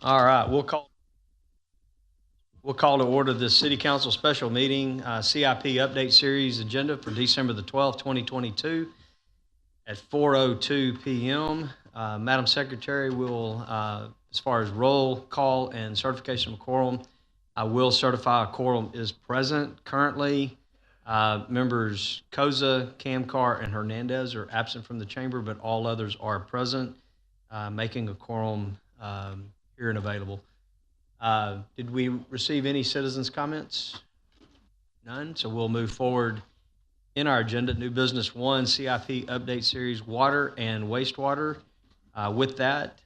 All right, we'll call to order this city council special meeting, CIP update series agenda for December the 12th, 2022 at 4:02 p.m. Madam Secretary will, as far as roll call and certification of quorum, I will certify a quorum is present currently. Members Koza, Kamkar, and Hernandez are absent from the chamber, but all others are present, making a quorum here and available. Did we receive any citizens' comments? None. So we'll move forward in our agenda. New business one, CIP update series, water and wastewater. With that,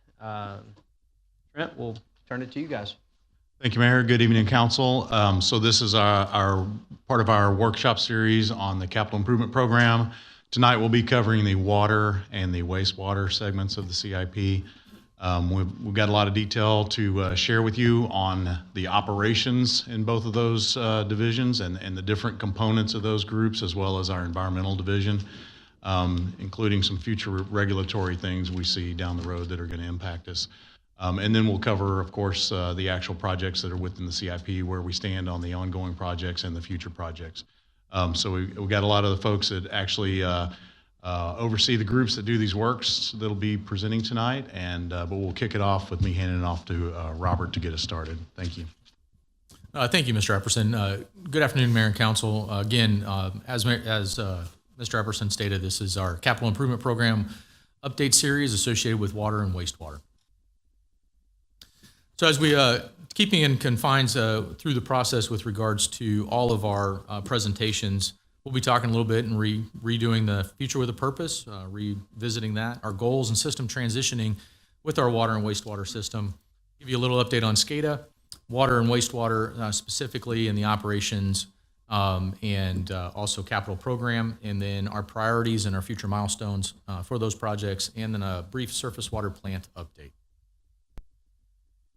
Trent, we'll turn it to you guys. Thank you, Mayor. Good evening, Council. So this is our part of our workshop series on the capital improvement program. Tonight we'll be covering the water and the wastewater segments of the CIP. We've got a lot of detail to share with you on the operations in both of those divisions and the different components of those groups, as well as our environmental division, including some future regulatory things we see down the road that are going to impact us. And then we'll cover, of course, the actual projects that are within the CIP, where we stand on the ongoing projects and the future projects. So we've got a lot of the folks that actually oversee the groups that do these works that'll be presenting tonight, but we'll kick it off with me handing it off to Robert to get us started. Thank you. Thank you, Mr. Epperson. Good afternoon, Mayor and Council. Again, as Mr. Epperson stated, this is our capital improvement program update series associated with water and wastewater. So as we keeping in confines through the process with regards to all of our presentations, we'll be talking a little bit and redoing the future with a purpose, revisiting that, our goals and system transitioning with our water and wastewater system. Give you a little update on SCADA, water and wastewater specifically in the operations, and also capital program, and then our priorities and our future milestones for those projects, and then a brief surface water plant update.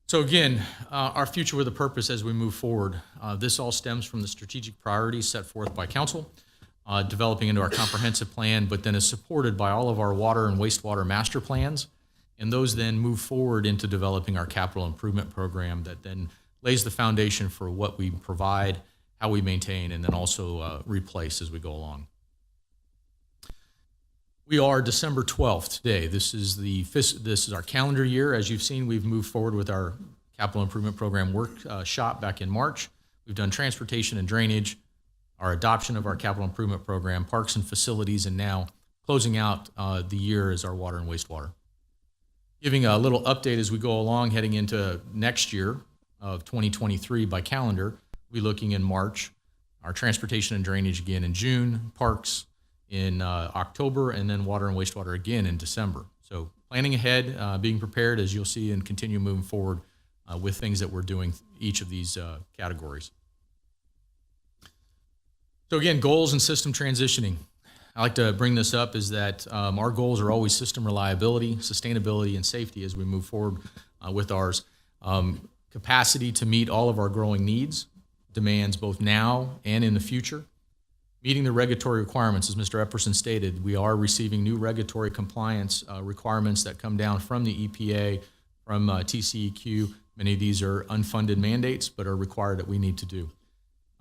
So again, our future with a purpose as we move forward. This all stems from the strategic priorities set forth by Council, developing into our comprehensive plan, but then is supported by all of our water and wastewater master plans. And those then move forward into developing our capital improvement program that then lays the foundation for what we provide, how we maintain, and then also replace as we go along. We are December 12th today. This is our calendar year. As you've seen, we've moved forward with our capital improvement program workshop back in March. We've done transportation and drainage, our adoption of our capital improvement program, parks and facilities, and now closing out the year is our water and wastewater. Giving a little update as we go along, heading into next year of 2023 by calendar, we'll be looking in March, our transportation and drainage again in June, parks in October, and then water and wastewater again in December. So planning ahead, being prepared as you'll see, and continue moving forward with things that we're doing each of these categories. So again, goals and system transitioning. I like to bring this up is that our goals are always system reliability, sustainability, and safety as we move forward with ours. Capacity to meet all of our growing needs, demands both now and in the future. Meeting the regulatory requirements, as Mr. Epperson stated, we are receiving new regulatory compliance requirements that come down from the EPA, from TCEQ. Many of these are unfunded mandates, but are required that we need to do.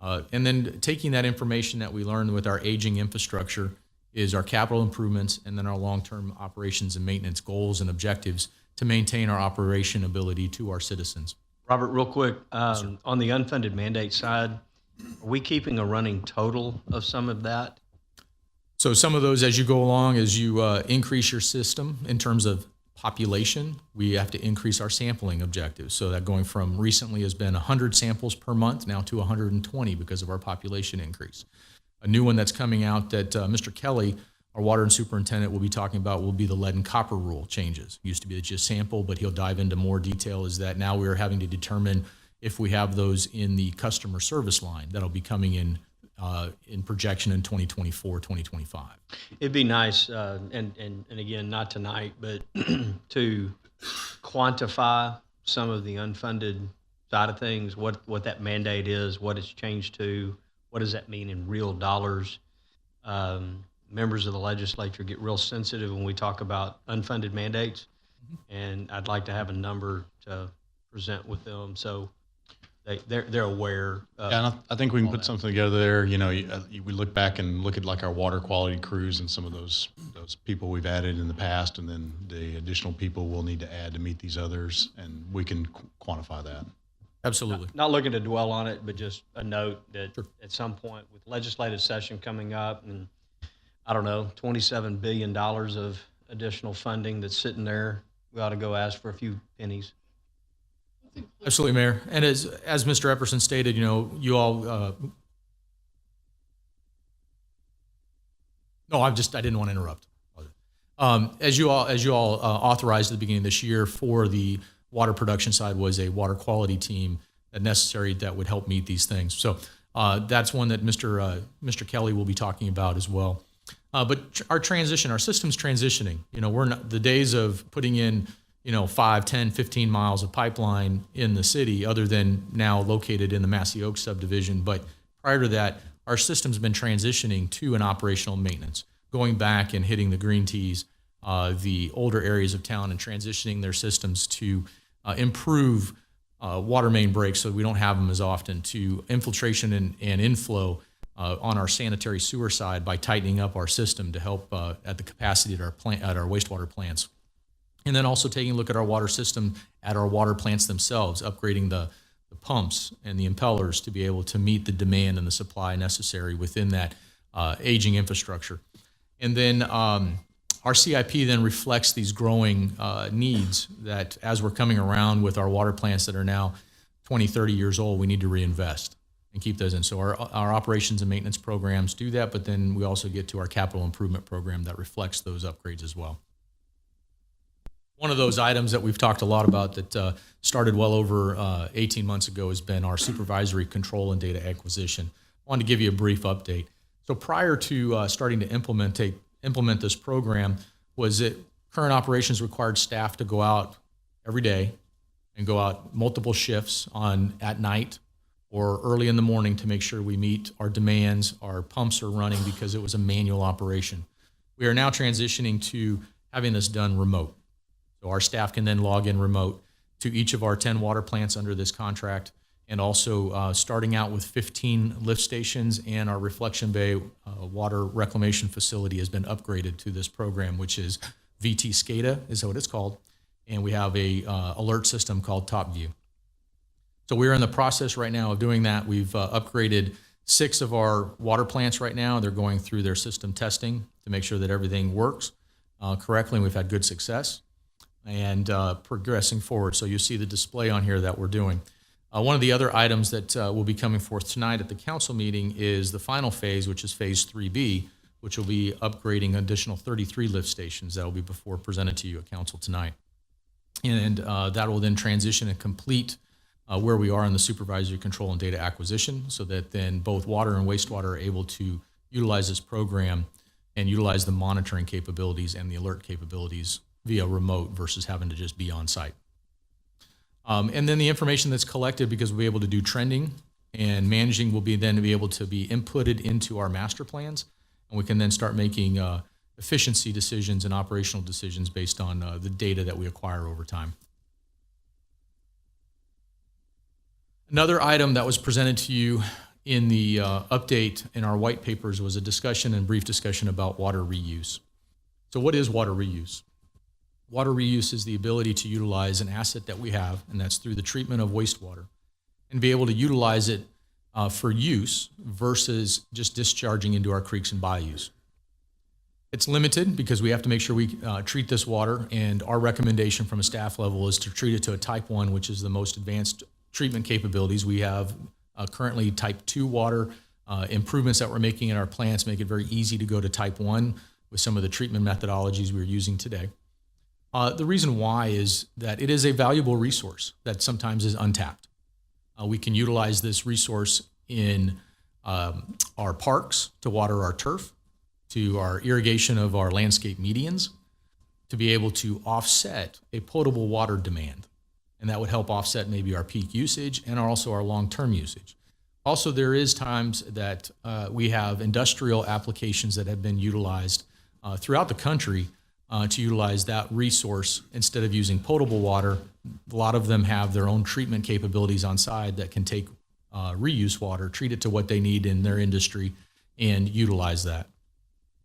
And then taking that information that we learned with our aging infrastructure is our capital improvements, and then our long-term operations and maintenance goals and objectives to maintain our operation ability to our citizens. Robert, real quick, on the unfunded mandate side, are we keeping a running total of some of that? So some of those, as you go along, as you increase your system in terms of population, we have to increase our sampling objectives. So that going from recently has been 100 samples per month now to 120 because of our population increase. A new one that's coming out that Mr. Kelly, our water and superintendent, will be talking about will be the lead and copper rule changes. Used to be just sample, but he'll dive into more detail, is that now we are having to determine if we have those in the customer service line that'll be coming in projection in 2024, 2025. It'd be nice, and again, not tonight, but to quantify some of the unfunded side of things, what that mandate is, what it's changed to, what does that mean in real dollars. Members of the legislature get real sensitive when we talk about unfunded mandates, and I'd like to have a number to present with them, so they're aware of. Yeah, and I think we can all put that. something together there. We look back and look at like our water quality crews and some of those people we've added in the past, and then the additional people we'll need to add to meet these others, and we can quantify that. Absolutely. Not looking to dwell on it, but just a note that Sure. at some point with legislative session coming up and, I don't know, $27 billion of additional funding that's sitting there, we ought to go ask for a few pennies. Absolutely, Mayor. And as Mr. Epperson stated, you all. No, I didn't want to interrupt. As you all authorized at the beginning of this year for the water production side was a water quality team that would help meet these things. So that's one that Mr. Kelly will be talking about as well. But our system's transitioning. We're not the days of putting in 5, 10, 15 miles of pipeline in the city, other than now located in the Massey Oaks subdivision. But prior to that, our system's been transitioning to an operational maintenance, going back and hitting the green tees, the older areas of town, and transitioning their systems to improve water main breaks so we don't have them as often, to infiltration and inflow on our sanitary sewer side by tightening up our system to help at the capacity at our wastewater plants. And then also taking a look at our water system at our water plants themselves, upgrading the pumps and the impellers to be able to meet the demand and the supply necessary within that aging infrastructure. And then our CIP then reflects these growing needs that as we're coming around with our water plants that are now 20, 30 years old, we need to reinvest and keep those in. So our operations and maintenance programs do that, but then we also get to our capital improvement program that reflects those upgrades as well. One of those items that we've talked a lot about that started well over 18 months ago has been our supervisory control and data acquisition. I wanted to give you a brief update. So prior to starting to implement this program, was that current operations required staff to go out every day and go out multiple shifts at night or early in the morning to make sure we meet our demands, our pumps are running, because it was a manual operation. We are now transitioning to having this done remote. So our staff can then log in remote to each of our 10 water plants under this contract, and also starting out with 15 lift stations, and our Reflection Bay water reclamation facility has been upgraded to this program, which is VT SCADA is what it's called, and we have a alert system called TopView. So we're in the process right now of doing that. We've upgraded 6 of our water plants right now. They're going through their system testing to make sure that everything works correctly, and we've had good success and progressing forward. So you see the display on here that we're doing. One of the other items that will be coming forth tonight at the council meeting is the final phase, which is phase 3B, which will be upgrading additional 33 lift stations that will be presented to you at council tonight. And that will then transition and complete where we are in the supervisory control and data acquisition, so that then both water and wastewater are able to utilize this program and utilize the monitoring capabilities and the alert capabilities via remote versus having to just be on site. And then the information that's collected, because we'll be able to do trending and managing, will be able to be inputted into our master plans, and we can then start making efficiency decisions and operational decisions based on the data that we acquire over time. Another item that was presented to you in the update in our white papers was a discussion and brief discussion about water reuse. So what is water reuse? Water reuse is the ability to utilize an asset that we have, and that's through the treatment of wastewater, and be able to utilize it for use versus just discharging into our creeks and bayous. It's limited because we have to make sure we treat this water, and our recommendation from a staff level is to treat it to a type 1, which is the most advanced treatment capabilities. We have currently type 2 water. Improvements that we're making in our plants make it very easy to go to type 1 with some of the treatment methodologies we're using today. The reason why is that it is a valuable resource that sometimes is untapped. We can utilize this resource in our parks to water our turf, to our irrigation of our landscape medians, to be able to offset a potable water demand. And that would help offset maybe our peak usage and also our long-term usage. Also, there is times that we have industrial applications that have been utilized throughout the country to utilize that resource instead of using potable water. A lot of them have their own treatment capabilities on site that can take reuse water, treat it to what they need in their industry, and utilize that.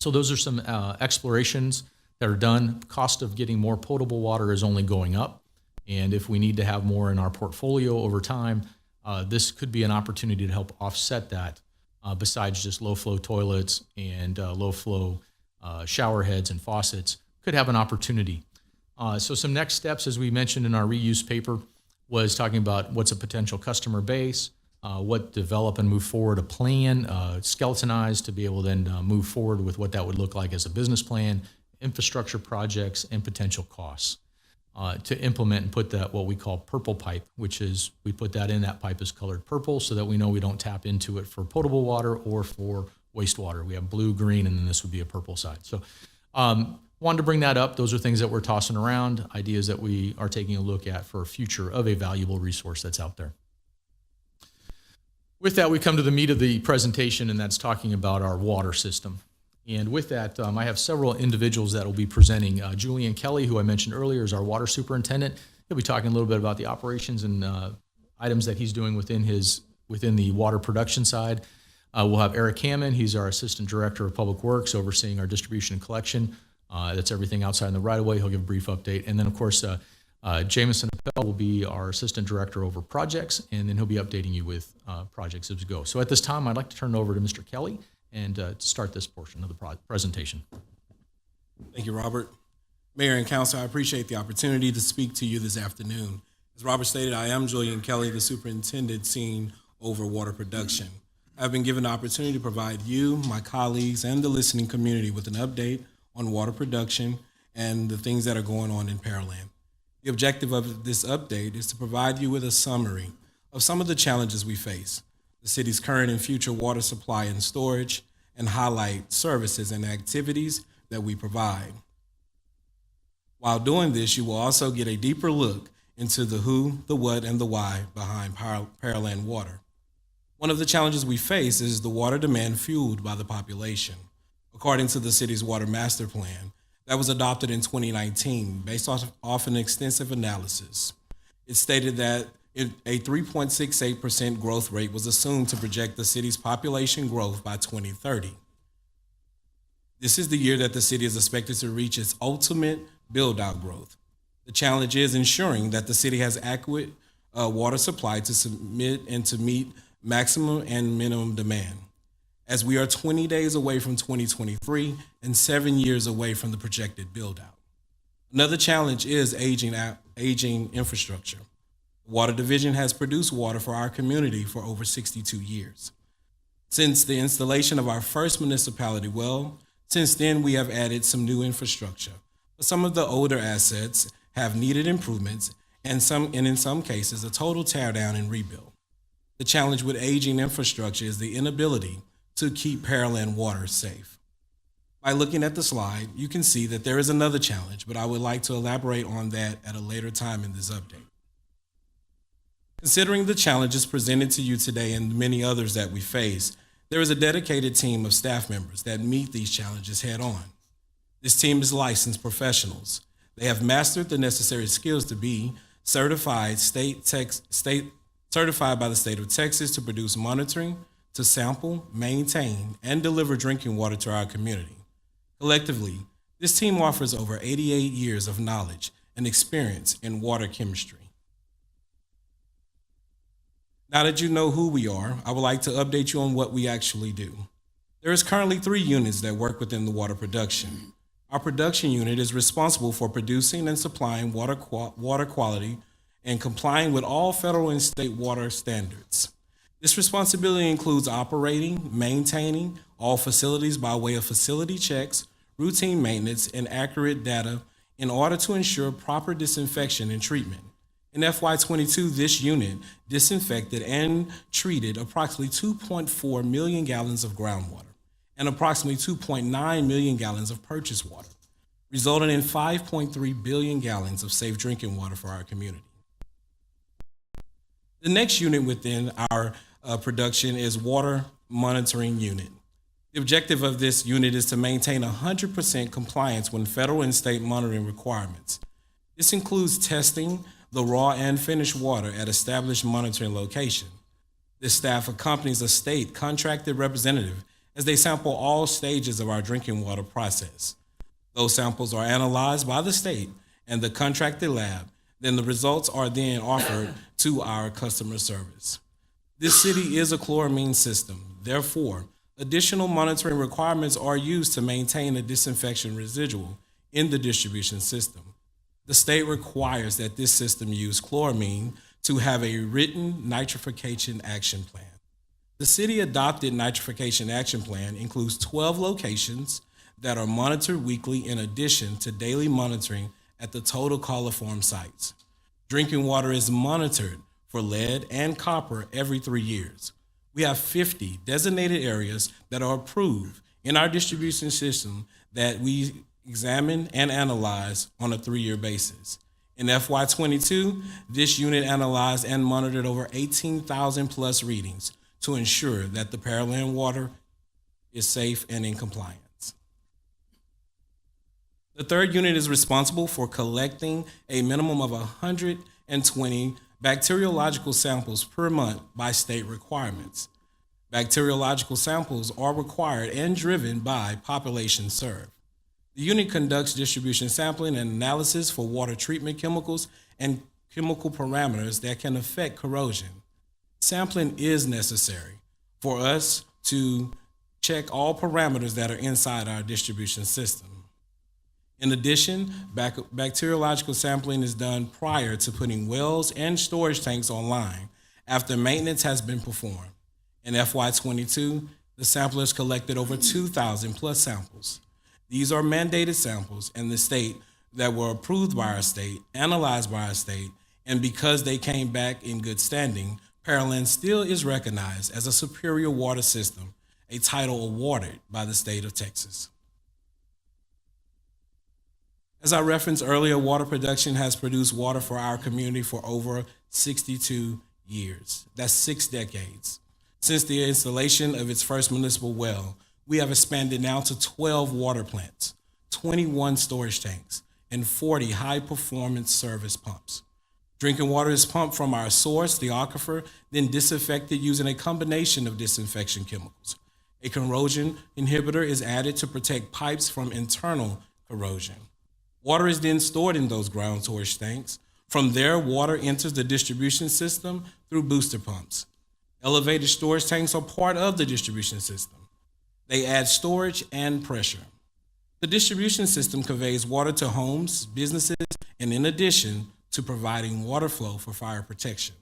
So those are some explorations that are done. Cost of getting more potable water is only going up. And if we need to have more in our portfolio over time, this could be an opportunity to help offset that, besides just low flow toilets and low flow shower heads and faucets could have an opportunity. So some next steps, as we mentioned in our reuse paper, was talking about what's a potential customer base, what develop and move forward a plan, skeletonized to be able to then move forward with what that would look like as a business plan, infrastructure projects, and potential costs. To implement and put that what we call purple pipe, which is we put that in, that pipe is colored purple so that we know we don't tap into it for potable water or for wastewater. We have blue, green, and then this would be a purple side. So wanted to bring that up. Those are things that we're tossing around, ideas that we are taking a look at for a future of a valuable resource that's out there. With that, we come to the meat of the presentation, and that's talking about our water system. And with that, I have several individuals that will be presenting. Julian Kelly, who I mentioned earlier, is our water superintendent. He'll be talking a little bit about the operations and items that he's doing within the water production side. We'll have Eric Hammond. He's our assistant director of public works, overseeing our distribution and collection. That's everything outside in the right of way. He'll give a brief update. And then, of course, Jameson Appel will be our assistant director over projects, and then he'll be updating you with projects as we go. So at this time, I'd like to turn it over to Mr. Kelly and to start this portion of the presentation. Thank you, Robert. Mayor and Council, I appreciate the opportunity to speak to you this afternoon. As Robert stated, I am Julian Kelly, the superintendent seeing over water production. I've been given the opportunity to provide you, my colleagues, and the listening community with an update on water production and the things that are going on in Pearland. The objective of this update is to provide you with a summary of some of the challenges we face, the city's current and future water supply and storage, and highlight services and activities that we provide. While doing this, you will also get a deeper look into the who, the what, and the why behind Pearland Water. One of the challenges we face is the water demand fueled by the population. According to the city's water master plan that was adopted in 2019, based off an extensive analysis, it stated that a 3.68% growth rate was assumed to project the city's population growth by 2030. This is the year that the city is expected to reach its ultimate build-out growth. The challenge is ensuring that the city has adequate water supply to submit and to meet maximum and minimum demand, as we are 20 days away from 2023 and 7 years away from the projected build-out. Another challenge is aging infrastructure. The Water Division has produced water for our community for over 62 years. Since the installation of our first municipality well, since then we have added some new infrastructure, but some of the older assets have needed improvements and in some cases a total tear down and rebuild. The challenge with aging infrastructure is the inability to keep Pearland water safe. By looking at the slide, you can see that there is another challenge, but I would like to elaborate on that at a later time in this update. Considering the challenges presented to you today and many others that we face, there is a dedicated team of staff members that meet these challenges head on. This team is licensed professionals. They have mastered the necessary skills to be certified by the state of Texas to produce monitoring, to sample, maintain, and deliver drinking water to our community. Collectively, this team offers over 88 years of knowledge and experience in water chemistry. Now that you know who we are, I would like to update you on what we actually do. There is currently 3 units that work within the water production. Our production unit is responsible for producing and supplying water quality and complying with all federal and state water standards. This responsibility includes operating, maintaining all facilities by way of facility checks, routine maintenance, and accurate data in order to ensure proper disinfection and treatment. In FY22, this unit disinfected and treated approximately 2.4 million gallons of groundwater and approximately 2.9 million gallons of purchased water, resulting in 5.3 billion gallons of safe drinking water for our community. The next unit within our production is water monitoring unit. The The objective of this unit is to maintain 100% compliance with federal and state monitoring requirements. This includes testing the raw and finished water at established monitoring locations. This staff accompanies a state contracted representative as they sample all stages of our drinking water process. Those samples are analyzed by the state and the contracted lab. Then the results are then offered to our customer service. This city is a chloramine system. Therefore, additional monitoring requirements are used to maintain a disinfection residual in the distribution system. The state requires that this system use chloramine to have a written nitrification action plan. The city adopted nitrification action plan includes 12 locations that are monitored weekly in addition to daily monitoring at the total coliform sites. Drinking water is monitored for lead and copper every 3 years. We have 50 designated areas that are approved in our distribution system that we examine and analyze on a 3-year basis. In FY22, this unit analyzed and monitored over 18,000 plus readings to ensure that the Pearland water is safe and in compliance. The third unit is responsible for collecting a minimum of 120 bacteriological samples per month by state requirements. Bacteriological samples are required and driven by population served. The unit conducts distribution sampling and analysis for water treatment chemicals and chemical parameters that can affect corrosion. Sampling is necessary for us to check all parameters that are inside our distribution system. In addition, bacteriological sampling is done prior to putting wells and storage tanks online after maintenance has been performed. In FY22, the samplers collected over 2,000 plus samples. These are mandated samples in the state that were approved by our state, analyzed by our state, and because they came back in good standing, Pearland still is recognized as a superior water system, a title awarded by the state of Texas. As I referenced earlier, water production has produced water for our community for over 62 years. That's 6 decades. Since the installation of its first municipal well, we have expanded now to 12 water plants, 21 storage tanks, and 40 high-performance service pumps. Drinking water is pumped from our source, the aquifer, then disinfected using a combination of disinfection chemicals. A corrosion inhibitor is added to protect pipes from internal corrosion. Water is then stored in those ground storage tanks. From there, water enters the distribution system through booster pumps. Elevated storage tanks are part of the distribution system. They add storage and pressure. The distribution system conveys water to homes, businesses, and in addition to providing water flow for fire protection.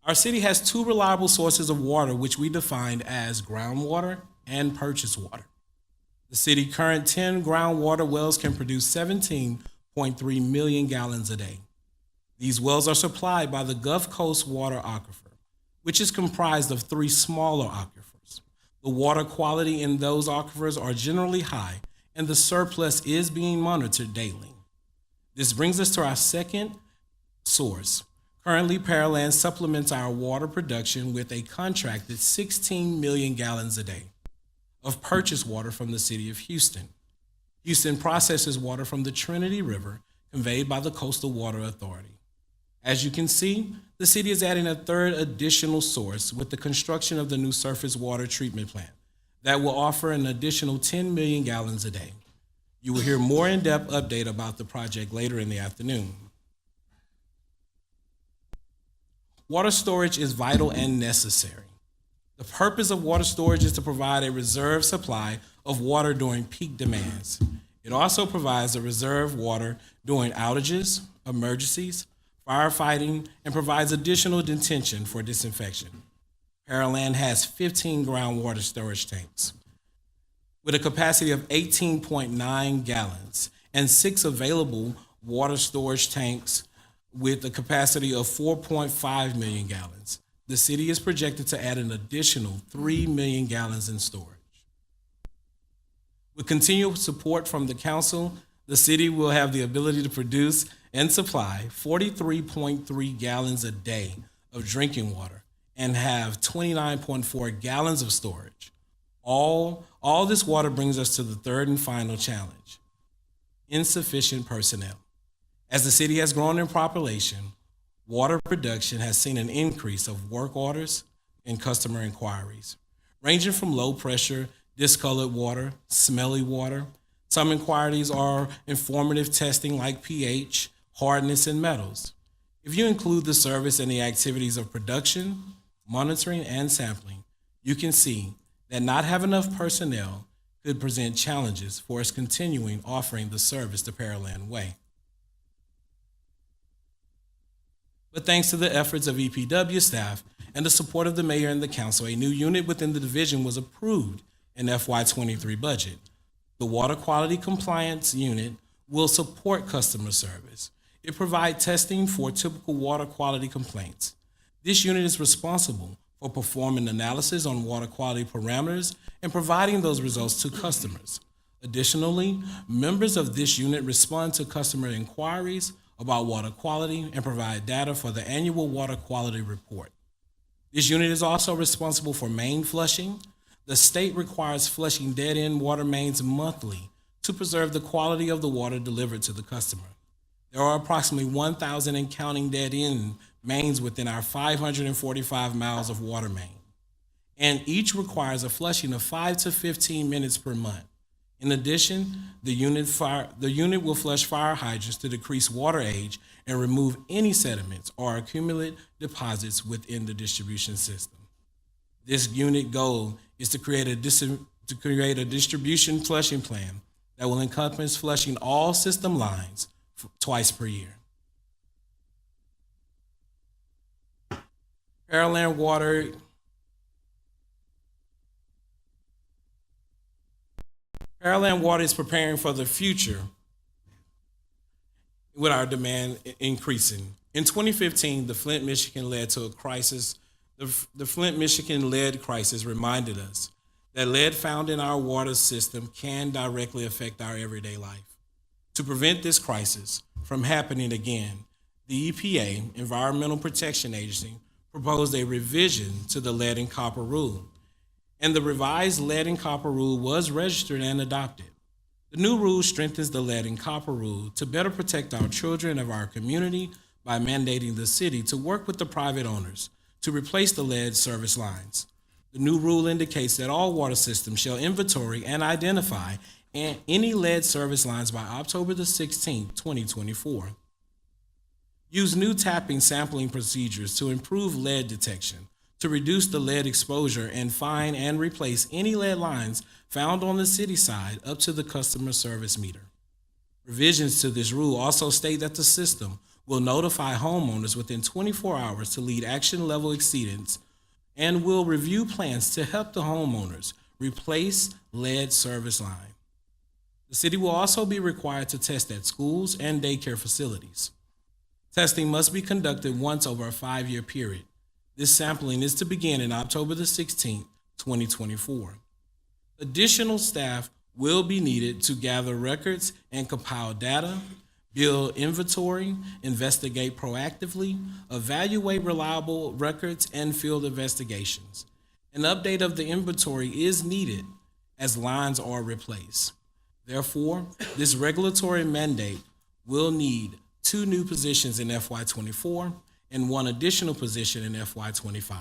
Our city has 2 reliable sources of water, which we defined as groundwater and purchased water. The city's current 10 groundwater wells can produce 17.3 million gallons a day. These wells are supplied by the Gulf Coast Water Aquifer, which is comprised of 3 smaller aquifers. The water quality in those aquifers are generally high, and the surplus is being monitored daily. This brings us to our second source. Currently, Pearland supplements our water production with a contracted 16 million gallons a day of purchased water from the city of Houston. Houston processes water from the Trinity River conveyed by the Coastal Water Authority. As you can see, the city is adding a third additional source with the construction of the new surface water treatment plant that will offer an additional 10 million gallons a day. You will hear more in-depth update about the project later in the afternoon. Water storage is vital and necessary. The purpose of water storage is to provide a reserve supply of water during peak demands. It also provides a reserve water during outages, emergencies, firefighting, and provides additional detention for disinfection. Pearland has 15 groundwater storage tanks with a capacity of 18.9 gallons and 6 available water storage tanks with a capacity of 4.5 million gallons. The city is projected to add an additional 3 million gallons in storage. With continual support from the council, the city will have the ability to produce and supply 43.3 gallons a day of drinking water and have 29.4 gallons of storage. All this water brings us to the third and final challenge: insufficient personnel. As the city has grown in population, water production has seen an increase of work orders and customer inquiries, ranging from low pressure, discolored water, smelly water. Some inquiries are informative testing like pH, hardness, and metals. If you include the service and the activities of production, monitoring, and sampling, you can see that not having enough personnel could present challenges for us continuing offering the service the Pearland way. But thanks to the efforts of EPW staff and the support of the mayor and the council, a new unit within the division was approved in FY23 budget. The Water Quality Compliance Unit will support customer service. It provides testing for typical water quality complaints. This unit is responsible for performing analysis on water quality parameters and providing those results to customers. Additionally, members of this unit respond to customer inquiries about water quality and provide data for the annual water quality report. This unit is also responsible for main flushing. The state requires flushing dead-end water mains monthly to preserve the quality of the water delivered to the customer. There are approximately 1,000 and counting dead-end mains within our 545 miles of water main, and each requires a flushing of 5 to 15 minutes per month. In addition, the unit will flush fire hydrants to decrease water age and remove any sediments or accumulate deposits within the distribution system. This unit goal is to create a distribution flushing plan that will encompass flushing all system lines twice per year. Pearland Water is preparing for the future with our demand increasing. In 2015, the Flint, Michigan led to a crisis. The Flint, Michigan lead crisis reminded us that lead found in our water system can directly affect our everyday life. To prevent this crisis from happening again, the EPA, Environmental Protection Agency, proposed a revision to the lead and copper rule, and the revised lead and copper rule was registered and adopted. The new rule strengthens the lead and copper rule to better protect our children of our community by mandating the city to work with the private owners to replace the lead service lines. The new rule indicates that all water systems shall inventory and identify any lead service lines by October the 16th, 2024. Use new tapping sampling procedures to improve lead detection, to reduce the lead exposure, and find and replace any lead lines found on the city side up to the customer service meter. Revisions to this rule also state that the system will notify homeowners within 24 hours to lead action level exceedance and will review plans to help the homeowners replace lead service line. The city will also be required to test at schools and daycare facilities. Testing must be conducted once over a 5-year period. This sampling is to begin in October the 16th, 2024. Additional staff will be needed to gather records and compile data, build inventory, investigate proactively, evaluate reliable records, and field investigations. An update of the inventory is needed as lines are replaced. Therefore, this regulatory mandate will need 2 new positions in FY24 and 1 additional position in FY25.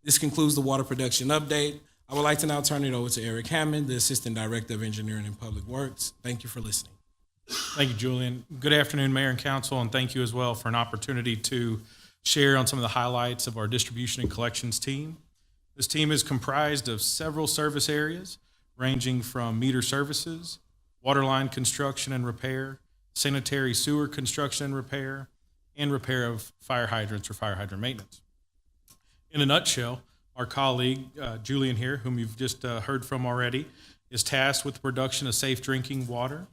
This concludes the water production update. I would like to now turn it over to Eric Hammond, the Assistant Director of Engineering and Public Works. Thank you for listening. Thank you, Julian. Good afternoon, Mayor and Council, and thank you as well for an opportunity to share on some of the highlights of our distribution and collections team. This team is comprised of several service areas, ranging from meter services, water line construction and repair, sanitary sewer construction and repair of fire hydrants or fire hydrant maintenance. In a nutshell, our colleague, Julian here, whom you've just heard from already, is tasked with the production of safe drinking water,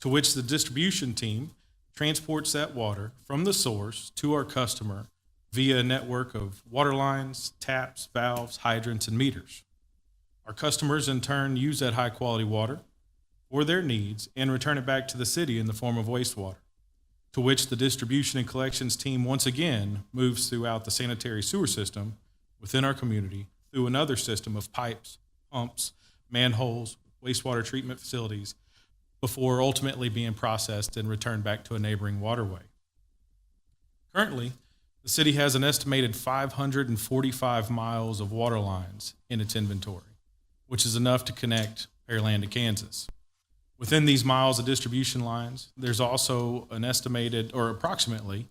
to which the distribution team transports that water from the source to our customer via a network of water lines, taps, valves, hydrants, and meters. Our customers, in turn, use that high-quality water for their needs and return it back to the city in the form of wastewater. to which the distribution and collections team once again moves throughout the sanitary sewer system within our community through another system of pipes, pumps, manholes, wastewater treatment facilities, before ultimately being processed and returned back to a neighboring waterway. Currently, the city has an estimated 545 miles of water lines in its inventory, which is enough to connect Pearland to Kansas. Within these miles of distribution lines, there's also an estimated, or approximately,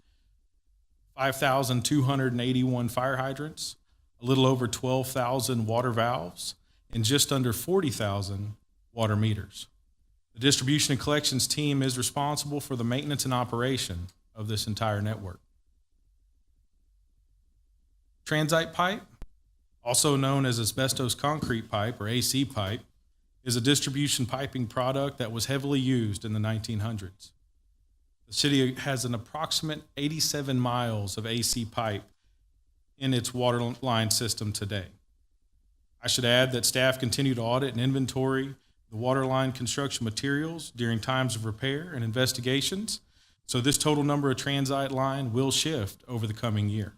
5,281 fire hydrants, a little over 12,000 water valves, and just under 40,000 water meters. The distribution and collections team is responsible for the maintenance and operation of this entire network. Transite pipe, also known as asbestos concrete pipe or AC pipe, is a distribution piping product that was heavily used in the 1900s. The city has an approximate 87 miles of AC pipe in its water line system today. I should add that staff continue to audit and inventory the water line construction materials during times of repair and investigations, so this total number of transite line will shift over the coming year.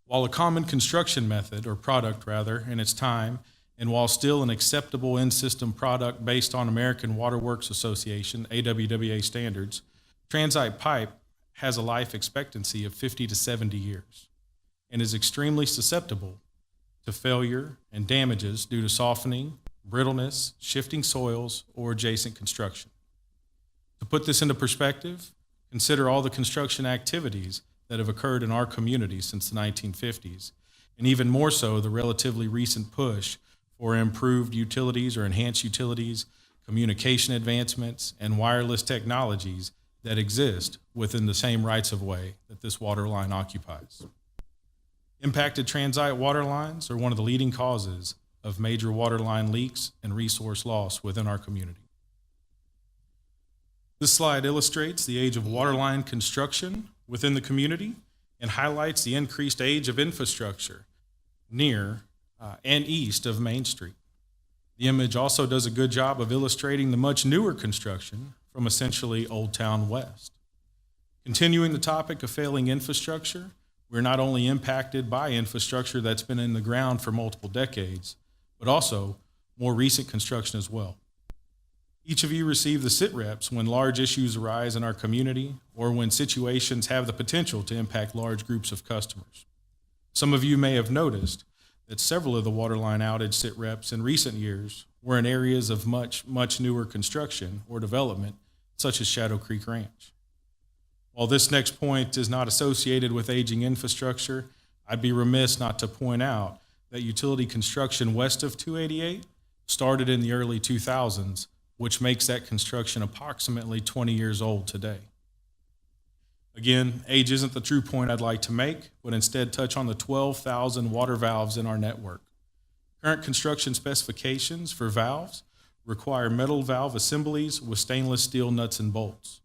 While a common construction method, or product rather, in its time, and while still an acceptable in-system product based on American Water Works Association, AWWA standards, transite pipe has a life expectancy of 50 to 70 years and is extremely susceptible to failure and damages due to softening, brittleness, shifting soils, or adjacent construction. To put this into perspective, consider all the construction activities that have occurred in our community since the 1950s, and even more so the relatively recent push for improved utilities or enhanced utilities, communication advancements, and wireless technologies that exist within the same rights of way that this water line occupies. Impacted transite water lines are one of the leading causes of major water line leaks and resource loss within our community. This slide illustrates the age of water line construction within the community and highlights the increased age of infrastructure near and east of Main Street. The image also does a good job of illustrating the much newer construction from essentially Old Town West. Continuing the topic of failing infrastructure, we're not only impacted by infrastructure that's been in the ground for multiple decades, but also more recent construction as well. Each of you receive the sit reps when large issues arise in our community or when situations have the potential to impact large groups of customers. Some of you may have noticed that several of the waterline outage sit reps in recent years were in areas of much newer construction or development, such as Shadow Creek Ranch. While this next point is not associated with aging infrastructure, I'd be remiss not to point out that utility construction west of 288 started in the early 2000s, which makes that construction approximately 20 years old today. Again, age isn't the true point I'd like to make, but instead touch on the 12,000 water valves in our network. Current construction specifications for valves require metal valve assemblies with stainless steel nuts and bolts.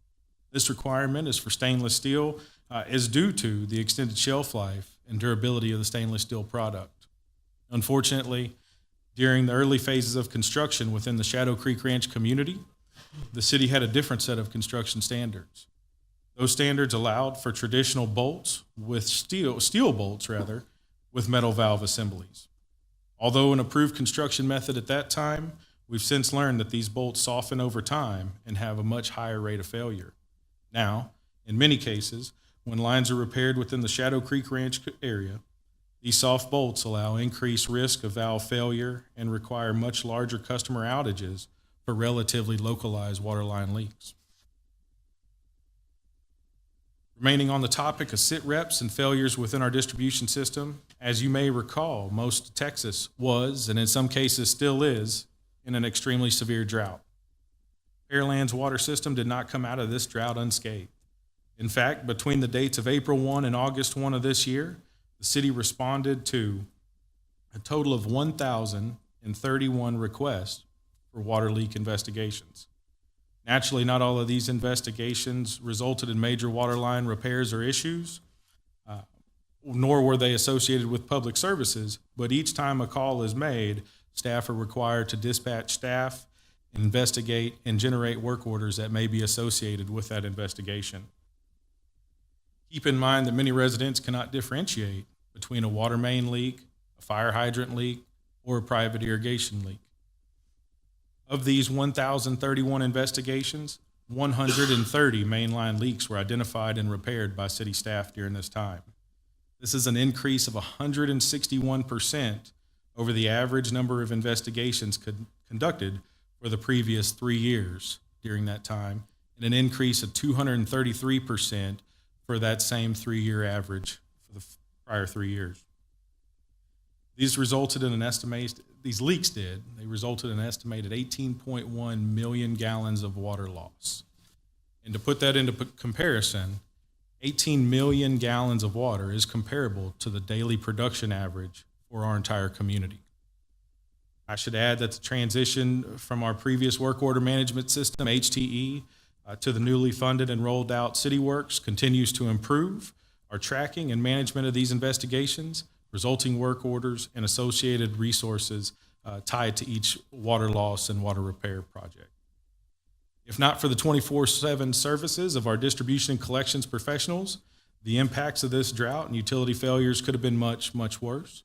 This requirement is for stainless steel is due to the extended shelf life and durability of the stainless steel product. Unfortunately, during the early phases of construction within the Shadow Creek Ranch community, the city had a different set of construction standards. Those standards allowed for traditional bolts with steel bolts rather, with metal valve assemblies. Although an approved construction method at that time, we've since learned that these bolts soften over time and have a much higher rate of failure. Now, in many cases, when lines are repaired within the Shadow Creek Ranch area, these soft bolts allow increased risk of valve failure and require much larger customer outages for relatively localized waterline leaks. Remaining on the topic of sit reps and failures within our distribution system, as you may recall, most of Texas was, and in some cases still is, in an extremely severe drought. Pearland's water system did not come out of this drought unscathed. In fact, between the dates of April 1 and August 1 of this year, the city responded to a total of 1,031 requests for water leak investigations. Naturally, not all of these investigations resulted in major water line repairs or issues, nor were they associated with public services, but each time a call is made, staff are required to dispatch staff investigate, and generate work orders that may be associated with that investigation. Keep in mind that many residents cannot differentiate between a water main leak, a fire hydrant leak, or a private irrigation leak. Of these 1,031 investigations, 130 mainline leaks were identified and repaired by city staff during this time. This is an increase of 161% over the average number of investigations conducted for the previous 3 years during that time, and an increase of 233% for that same 3-year average for the prior 3 years. These resulted in these leaks resulted in an estimated 18.1 million gallons of water loss. And to put that into comparison, 18 million gallons of water is comparable to the daily production average for our entire community. I should add that the transition from our previous work order management system, HTE, to the newly funded and rolled out CityWorks continues to improve our tracking and management of these investigations, resulting work orders, and associated resources tied to each water loss and water repair project. If not for the 24/7 services of our distribution and collections professionals, the impacts of this drought and utility failures could have been much, much worse.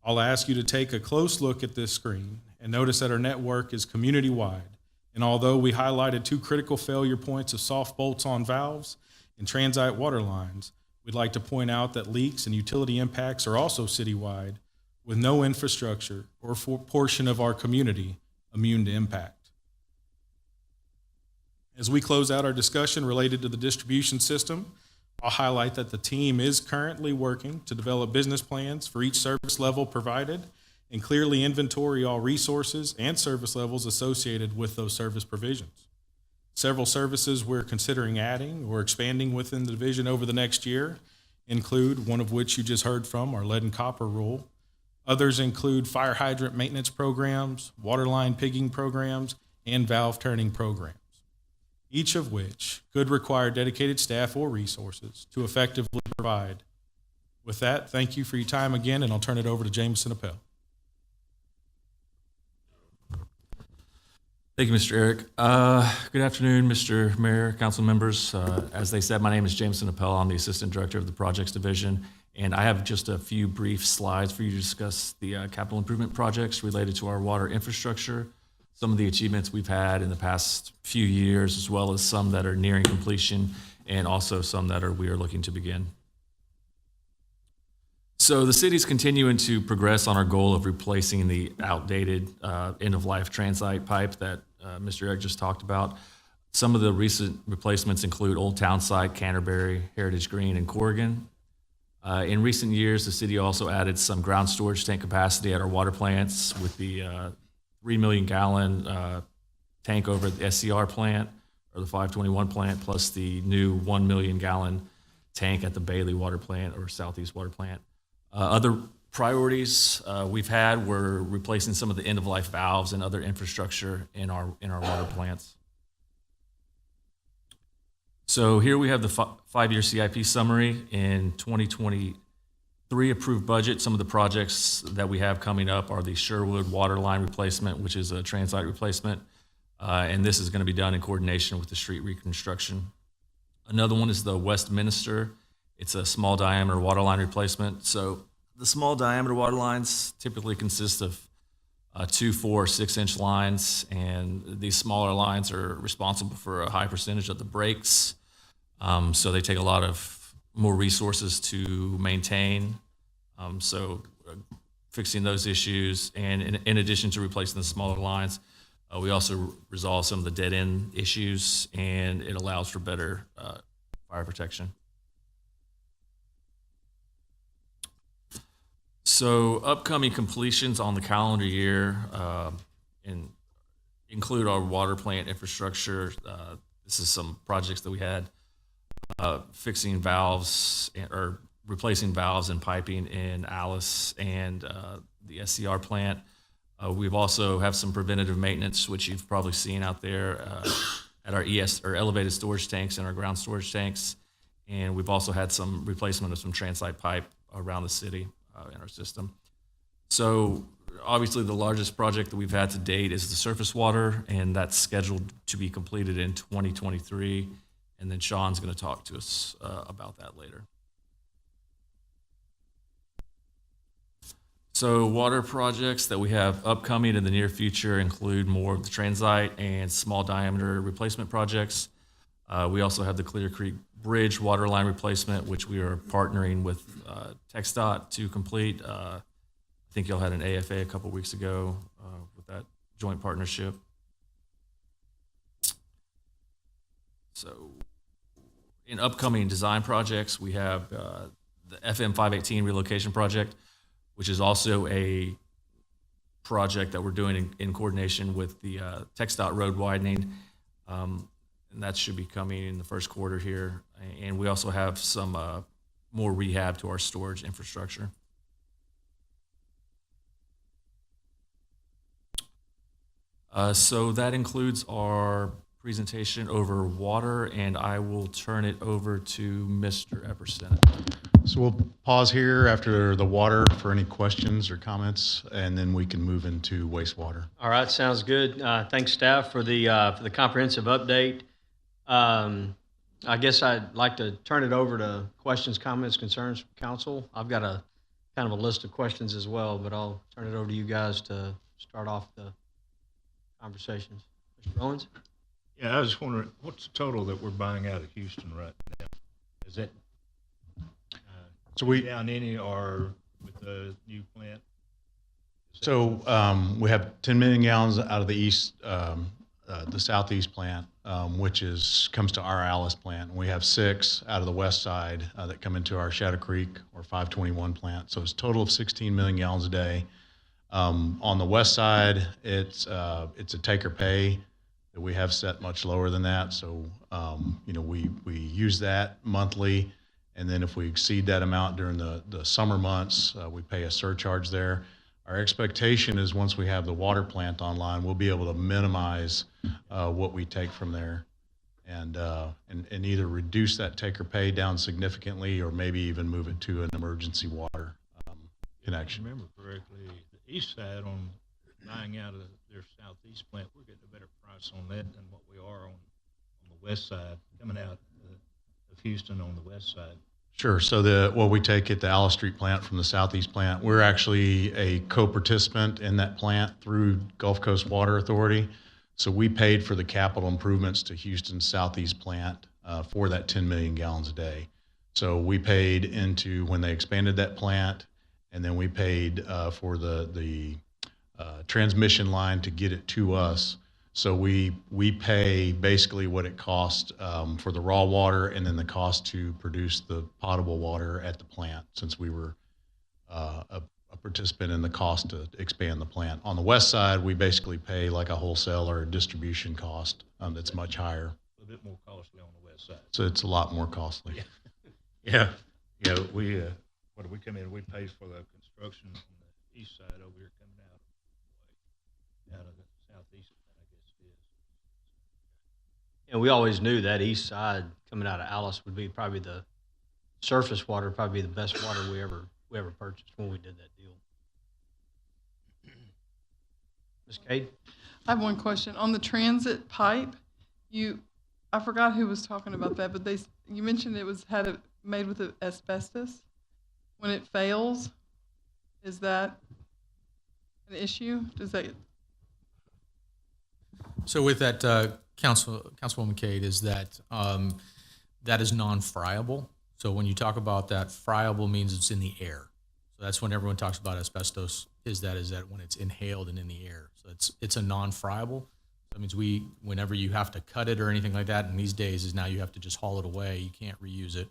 I'll ask you to take a close look at this screen and notice that our network is community-wide. And although we highlighted 2 critical failure points of soft bolts on valves and transite water lines, we'd like to point out that leaks and utility impacts are also citywide, with no infrastructure or portion of our community immune to impact. As we close out our discussion related to the distribution system, I'll highlight that the team is currently working to develop business plans for each service level provided and clearly inventory all resources and service levels associated with those service provisions. Several services we're considering adding or expanding within the division over the next year include, one of which you just heard from, our lead and copper rule. Others include fire hydrant maintenance programs, water line pigging programs, and valve turning programs, each of which could require dedicated staff or resources to effectively provide. With that, thank you for your time again, and I'll turn it over to Jameson Appel. Thank you, Mr. Eric. Good afternoon, Mr. Mayor, council members. As they said, my name is Jameson Appel. I'm the Assistant Director of the Projects Division, and I have just a few brief slides for you to discuss the capital improvement projects related to our water infrastructure, some of the achievements we've had in the past few years, as well as some that are nearing completion, and also some that we are looking to begin. So the city's continuing to progress on our goal of replacing the outdated end-of-life transite pipe that Mr. Eric just talked about. Some of the recent replacements include Old Town Site, Canterbury, Heritage Green, and Corrigan. In recent years, the city also added some ground storage tank capacity at our water plants with the 3 million gallon tank over at the SCR plant, or the 521 plant, plus the new 1 million gallon tank at the Bailey water plant or Southeast water plant. Other priorities we've had were replacing some of the end-of-life valves and other infrastructure in our water plants. So here we have the 5-year CIP summary. In 2023 approved budget, some of the projects that we have coming up are the Sherwood water line replacement, which is a transite replacement, and this is going to be done in coordination with the street reconstruction. Another one is the Westminster. It's a small diameter water line replacement. So the small diameter water lines typically consist of 2, 4, 6-inch lines, and these smaller lines are responsible for a high percentage of the breaks. So they take a lot of more resources to maintain. So fixing those issues, and in addition to replacing the smaller lines, we also resolve some of the dead end issues, and it allows for better fire protection. So upcoming completions on the calendar year include our water plant infrastructure. This is some projects that we had, fixing valves or replacing valves and piping in Alice and the SCR plant. We've also have some preventative maintenance, which you've probably seen out there at our elevated storage tanks and our ground storage tanks. And we've also had some replacement of some transite pipe around the city in our system. So obviously, the largest project that we've had to date is the surface water, and that's scheduled to be completed in 2023. And then Sean's going to talk to us about that later. So water projects that we have upcoming in the near future include more of the transite and small diameter replacement projects. We also have the Clear Creek Bridge water line replacement, which we are partnering with TxDOT to complete. I think y'all had an AFA a couple weeks ago with that joint partnership. So in upcoming design projects, we have the FM 518 relocation project, which is also a project that we're doing in coordination with the TxDOT road widening. And that should be coming in the first quarter here. And we also have some more rehab to our storage infrastructure. So that includes our presentation over water, and I will turn it over to Mr. Epperson. So we'll pause here after the water for any questions or comments, and then we can move into wastewater. All right, sounds good. Thanks, staff, for the comprehensive update. I guess I'd like to turn it over to questions, comments, concerns from council. I've got a kind of a list of questions as well, but I'll turn it over to you guys to start off the conversations. Mr. Owens? Yeah, I was just wondering, what's the total that we're buying out of Houston right now? Is that So we down any or with the new plant? we have 10 million gallons out of the east, the southeast plant, which comes to our Alice plant. And we have 6 out of the west side that come into our Shadow Creek or 521 plant. So it's a total of 16 million gallons a day. On the west side, it's a take or pay that we have set much lower than that. So we use that monthly. And then if we exceed that amount during the summer months, we pay a surcharge there. Our expectation is once we have the water plant online, we'll be able to minimize what we take from there and either reduce that take or pay down significantly or maybe even move it to an emergency water connection. If I remember correctly, the east side on buying out of their southeast plant, we're getting a better price on that than what we are on the west side, coming out of Houston on the west side. Sure. So what we take at the Alice Street plant from the southeast plant, we're actually a co-participant in that plant through Gulf Coast Water Authority. So we paid for the capital improvements to Houston's southeast plant for that 10 million gallons a day. So we paid into when they expanded that plant, and then we paid for the transmission line to get it to us. So we pay basically what it costs for the raw water and then the cost to produce the potable water at the plant, since we were a participant in the cost to expand the plant. On the west side, we basically pay like a wholesale or a distribution cost that's much higher. A little bit more costly on the west side. So it's a lot more costly. Yeah. Yeah, we come in, we pay for the construction on the east side over here coming out of the southeast, I guess it is. And we always knew that east side coming out of Alice would be probably the surface water, probably the best water we ever purchased when we did that deal. Ms. Cade? I have one question. On the transit pipe, I forgot who was talking about that, but you mentioned it was made with asbestos. When it fails, is that an issue? So with that, Councilwoman Cade, is that that is non-friable. So when you talk about that, friable means it's in the air. So that's when everyone talks about asbestos. Is that when it's inhaled and in the air. So it's a non-friable. That means whenever you have to cut it or anything like that, and these days is now you have to just haul it away. You can't reuse it.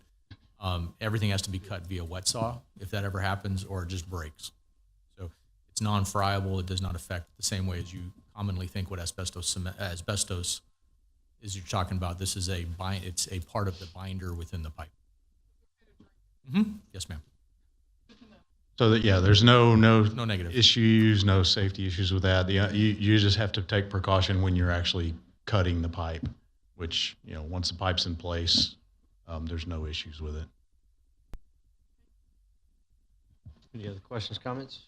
Everything has to be cut via wet saw if that ever happens, or it just breaks. So it's non-friable. It does not affect the same way as you commonly think what asbestos is you're talking about. This is it's a part of the binder within the pipe. Yes, ma'am. So there's no negative issues, no safety issues with that. You just have to take precaution when you're actually cutting the pipe, which, once the pipe's in place, there's no issues with it. Any other questions, comments?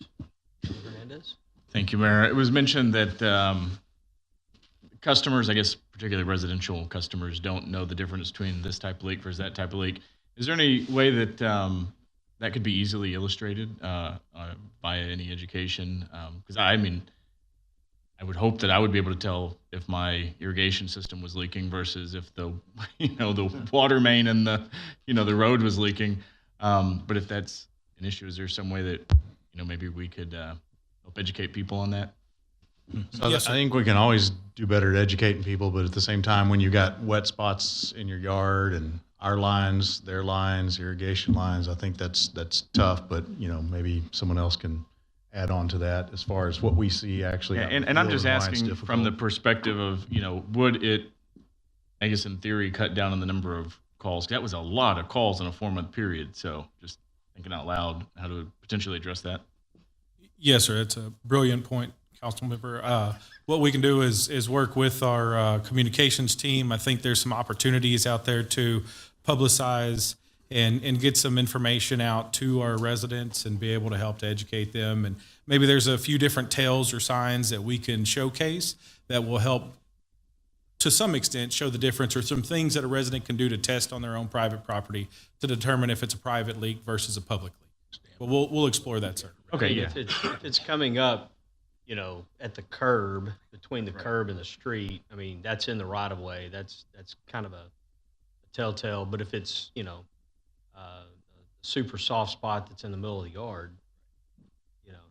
Hernandez? Thank you, Mayor. It was mentioned that customers, I guess particularly residential customers, don't know the difference between this type of leak versus that type of leak. Is there any way that that could be easily illustrated via any education? Because I mean, I would hope that I would be able to tell if my irrigation system was leaking versus if the the water main and the road was leaking. But if that's an issue, is there some way that maybe we could help educate people on that? So Yes, I sir. think we can always do better at educating people, but at the same time, when you got wet spots in your yard and our lines, their lines, irrigation lines, I think that's tough. But maybe someone else can add on to that as far as what we see actually. Yeah, out in the and I'm field just and why it's asking from the difficult. perspective of, would it, I guess in theory, cut down on the number of calls? That was a lot of calls in a 4-month period. So just thinking out loud, how to potentially address that. Yes, sir. It's a brilliant point, council member. What we can do is work with our communications team. I think there's some opportunities out there to publicize and get some information out to our residents and be able to help to educate them. And maybe there's a few different tales or signs that we can showcase that will help to some extent show the difference, or some things that a resident can do to test on their own private property to determine if it's a private leak versus a public leak. But we'll explore that, sir. Okay, yeah. If it's coming up, at the curb, between the curb and the street, I mean, that's in the right of way. That's kind of a telltale. But if it's, a super soft spot that's in the middle of the yard,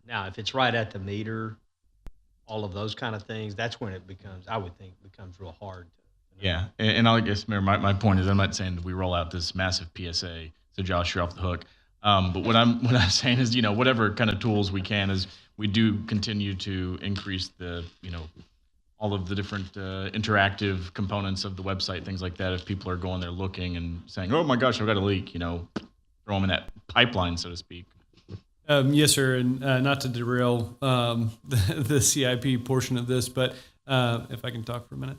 now if it's right at the meter, all of those kind of things, that's when it becomes, I would think, becomes real hard. Yeah, and I guess, Mayor, my point is, I'm not saying that we roll out this massive PSA, so Josh, you're off the hook. But what I'm saying is, whatever kind of tools we can, is we do continue to increase the, all of the different interactive components of the website, things like that. If people are going there looking and saying, "Oh my gosh, I've got a leak," throw them in that pipeline, so to speak. Yes, sir, and not to derail the CIP portion of this, but if I can talk for a minute.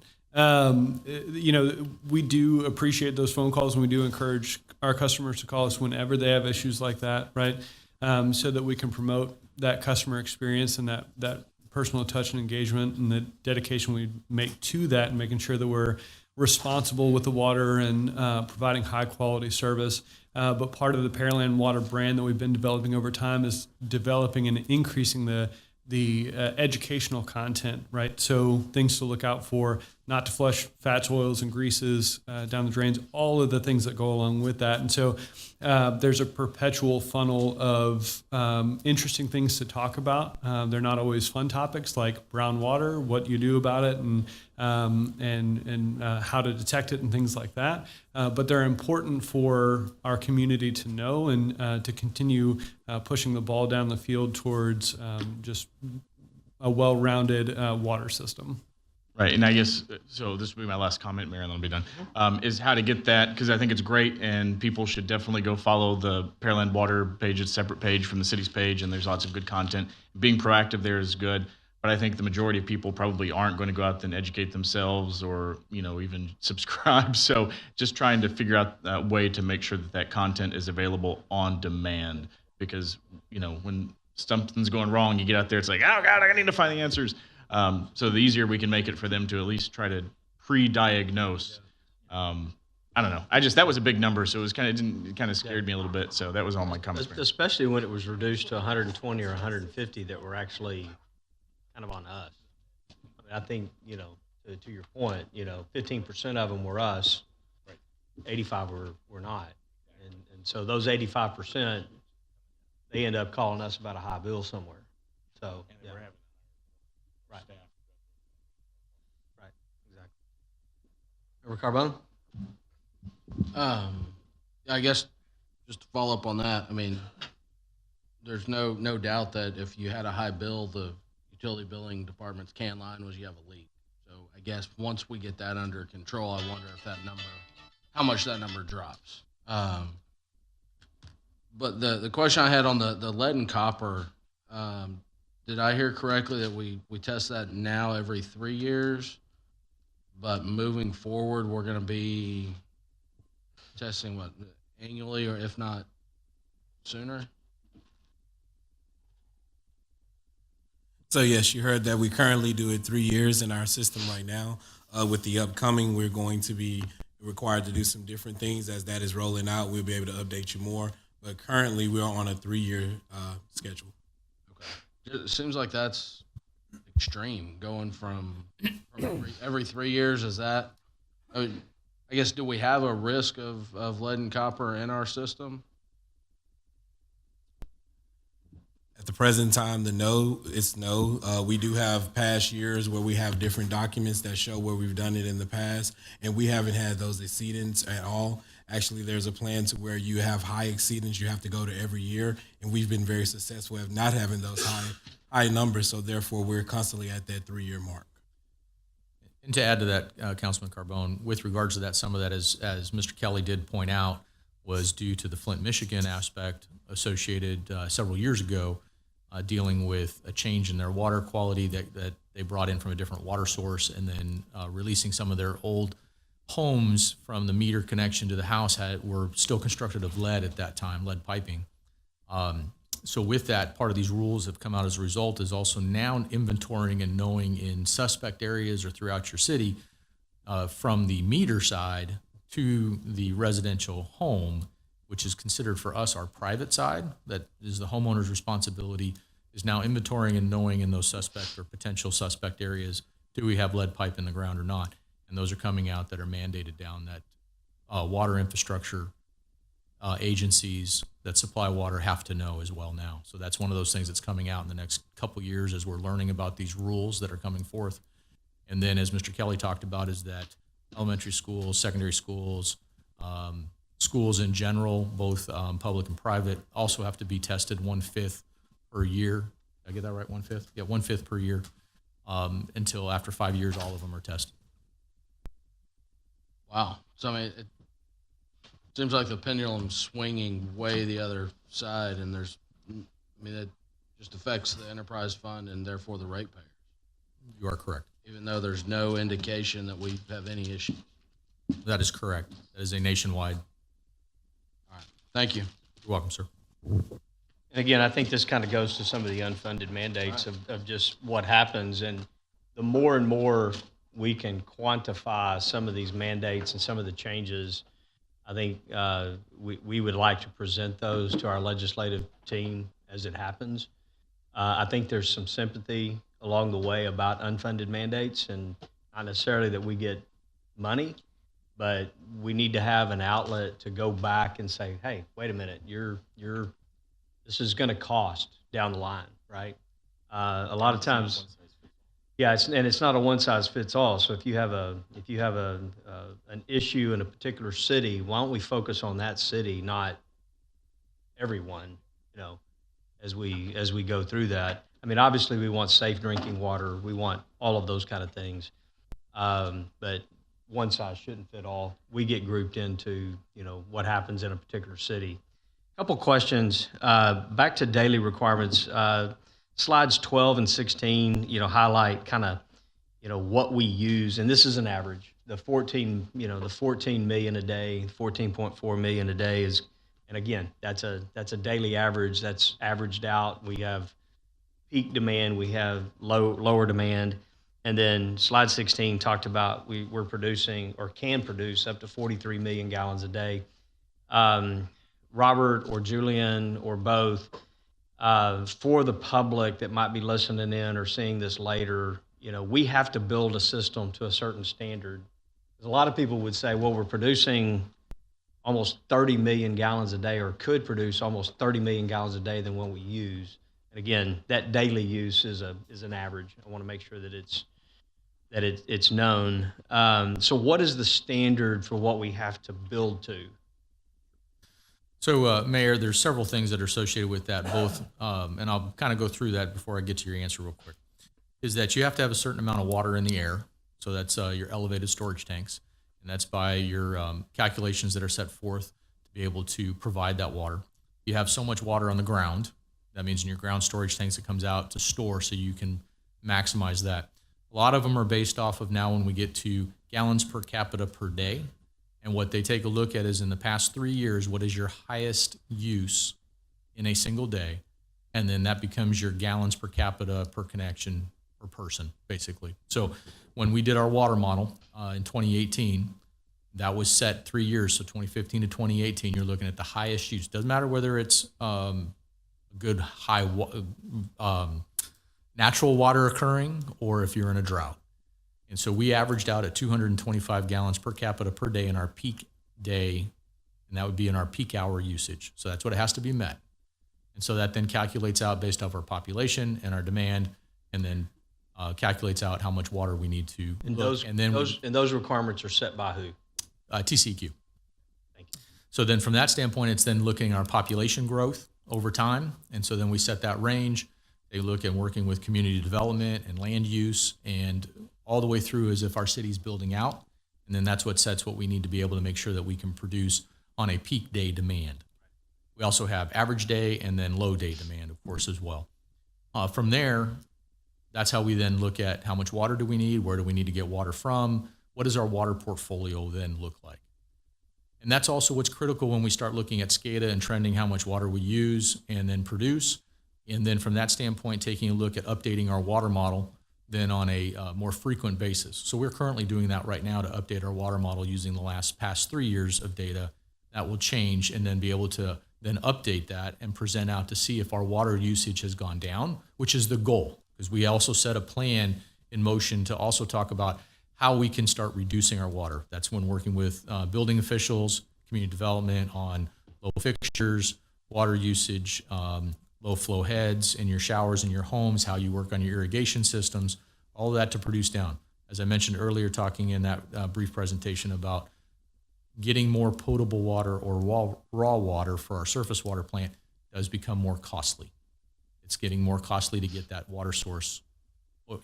We do appreciate those phone calls, and we do encourage our customers to call us whenever they have issues like that, right? So that we can promote that customer experience and that personal touch and engagement and the dedication we make to that, and making sure that we're responsible with the water and providing high quality service. But part of the Pearland Water brand that we've been developing over time is developing and increasing the educational content, right? So things to look out for, not to flush fats, oils, and greases down the drains, all of the things that go along with that. And so there's a perpetual funnel of interesting things to talk about. They're not always fun topics like brown water, what you do about it, and how to detect it and things like that. But they're important for our community to know, and to continue pushing the ball down the field towards just a well-rounded water system. Right, and I guess, so this will be my last comment, Mayor, and then I'll be done, is how to get that, because I think it's great, and people should definitely go follow the Pearland Water page. It's a separate page from the city's page, and there's lots of good content. Being proactive there is good, but I think the majority of people probably aren't going to go out and educate themselves or, even subscribe. So just trying to figure out a way to make sure that that content is available on demand, because, when something's going wrong, you get out there, it's like, oh God, I need to find the answers. So the easier we can make it for them to at least try to pre-diagnose. I don't know. That was a big number, so it kind of scared me a little bit. So that was all my comments. Mayor. Especially when it was reduced to 120 or 150 that were actually kind of on us. I think, to your point, 15% of them were us, 85 were not. And so those 85%, they end up calling us about a high bill somewhere. So, yeah. Right. Right. Exactly. Member Carbone? I guess just to follow up on that, I mean, there's no doubt that if you had a high bill, the utility billing department's can line was you have a leak. So I guess once we get that under control, I wonder if how much that number drops. But the question I had on the lead and copper, did I hear correctly that we test that now every 3 years, but moving forward, we're going to be testing annually, or if not sooner? So yes, you heard that we currently do it 3 years in our system right now. With the upcoming, we're going to be required to do some different things. As that is rolling out, we'll be able to update you more. But currently, we are on a 3-year schedule. It seems like that's extreme, going from every 3 years. Is that, I mean, I guess, do we have a risk of lead and copper in our system? At the present time, it's no. We do have past years where we have different documents that show where we've done it in the past, and we haven't had those exceedance at all. Actually, there's a plan to where you have high exceedance you have to go to every year, and we've been very successful at not having those high numbers, so therefore we're constantly at that 3-year mark. And to add to that, Councilman Carbone, with regards to that, some of that, as Mr. Kelly did point out, was due to the Flint, Michigan aspect associated several years ago, dealing with a change in their water quality that they brought in from a different water source, and then releasing some of their old homes from the meter connection to the house were still constructed of lead at that time, lead piping. So with that, part of these rules have come out as a result is also now inventorying and knowing in suspect areas or throughout your city, from the meter side to the residential home, which is considered for us our private side, that is the homeowner's responsibility, is now inventorying and knowing in those suspect or potential suspect areas, do we have lead pipe in the ground or not? And those are coming out that are mandated down that water infrastructure agencies that supply water have to know as well now. So that's one of those things that's coming out in the next couple years as we're learning about these rules that are coming forth. And then, as Mr. Kelly talked about, is that elementary schools, secondary schools, schools in general, both public and private, also have to be tested 1/5 per year. Did I get that right? 1/5? Yeah, 1/5 per year, until after 5 years, all of them are tested. Wow. So, I mean, it seems like the pendulum's swinging way the other side, and it just affects the enterprise fund and therefore the ratepayers. You are correct. Even though there's no indication that we have any issue. That is correct. That is a nationwide. All right. Thank you. You're welcome, sir. And again, I think this kind of goes to some of the unfunded mandates of just what happens. And the more and more we can quantify some of these mandates and some of the changes, I think we would like to present those to our legislative team as it happens. I think there's some sympathy along the way about unfunded mandates, and not necessarily that we get money, but we need to have an outlet to go back and say, hey, wait a minute, this is going to cost down the line, right? A lot of times, yeah, it's not a one size fits all. So if you have an issue in a particular city, why don't we focus on that city, not everyone, as we go through that. I mean, obviously we want safe drinking water. We want all of those kind of things. But one size shouldn't fit all. We get grouped into, what happens in a particular city. Couple questions. Back to daily requirements. Slides 12 and 16, highlight kind of, what we use, and this is an average. The 14 million a day, 14.4 million a day is, and again, that's a daily average. That's averaged out. We have peak demand, we have lower demand, and then slide 16 talked about we're producing or can produce up to 43 million gallons a day. Robert or Julian or both, for the public that might be listening in or seeing this later, we have to build a system to a certain standard. A lot of people would say, well, we're producing almost 30 million gallons a day, or could produce almost 30 million gallons a day than what we use. And again, that daily use is an average. I want to make sure that it's known. So what is the standard for what we have to build to? So, Mayor, there's several things that are associated with that, both, and I'll kind of go through that before I get to your answer real quick, is that you have to have a certain amount of water in the air. So that's your elevated storage tanks, and that's by your calculations that are set forth to be able to provide that water. You have so much water on the ground. That means in your ground storage tanks, it comes out to store so you can maximize that. A lot of them are based off of now when we get to gallons per capita per day. And what they take a look at is in the past 3 years, what is your highest use in a single day? and then that becomes your gallons per capita per connection per person, basically. So when we did our water model in 2018, that was set 3 years, so 2015 to 2018, you're looking at the highest use. Doesn't matter whether it's good high natural water occurring or if you're in a drought. And so we averaged out at 225 gallons per capita per day in our peak day, and that would be in our peak hour usage. So that's what it has to be met. And so that then calculates out based off our population and our demand, and then calculates out how much water we need to And look. those requirements are set by who? TCEQ. Thank you. So then from that standpoint, it's then looking at our population growth over time. And so then we set that range. They look at working with community development and land use and all the way through as if our city's building out. And then that's what sets what we need to be able to make sure that we can produce on a peak day demand. We also have average day and then low day demand, of course, as well. From there, that's how we then look at how much water do we need, where do we need to get water from, what does our water portfolio then look like? And that's also what's critical when we start looking at SCADA and trending how much water we use and then produce. And then from that standpoint, taking a look at updating our water model then on a more frequent basis. So we're currently doing that right now to update our water model using the past 3 years of data. That will change and then be able to then update that and present out to see if our water usage has gone down, which is the goal. Because we also set a plan in motion to also talk about how we can start reducing our water. That's when working with building officials, community development on low fixtures, water usage, low flow heads in your showers in your homes, how you work on your irrigation systems, all of that to produce down. As I mentioned earlier, talking in that brief presentation about getting more potable water or raw water for our surface water plant does become more costly. It's getting more costly to get that water source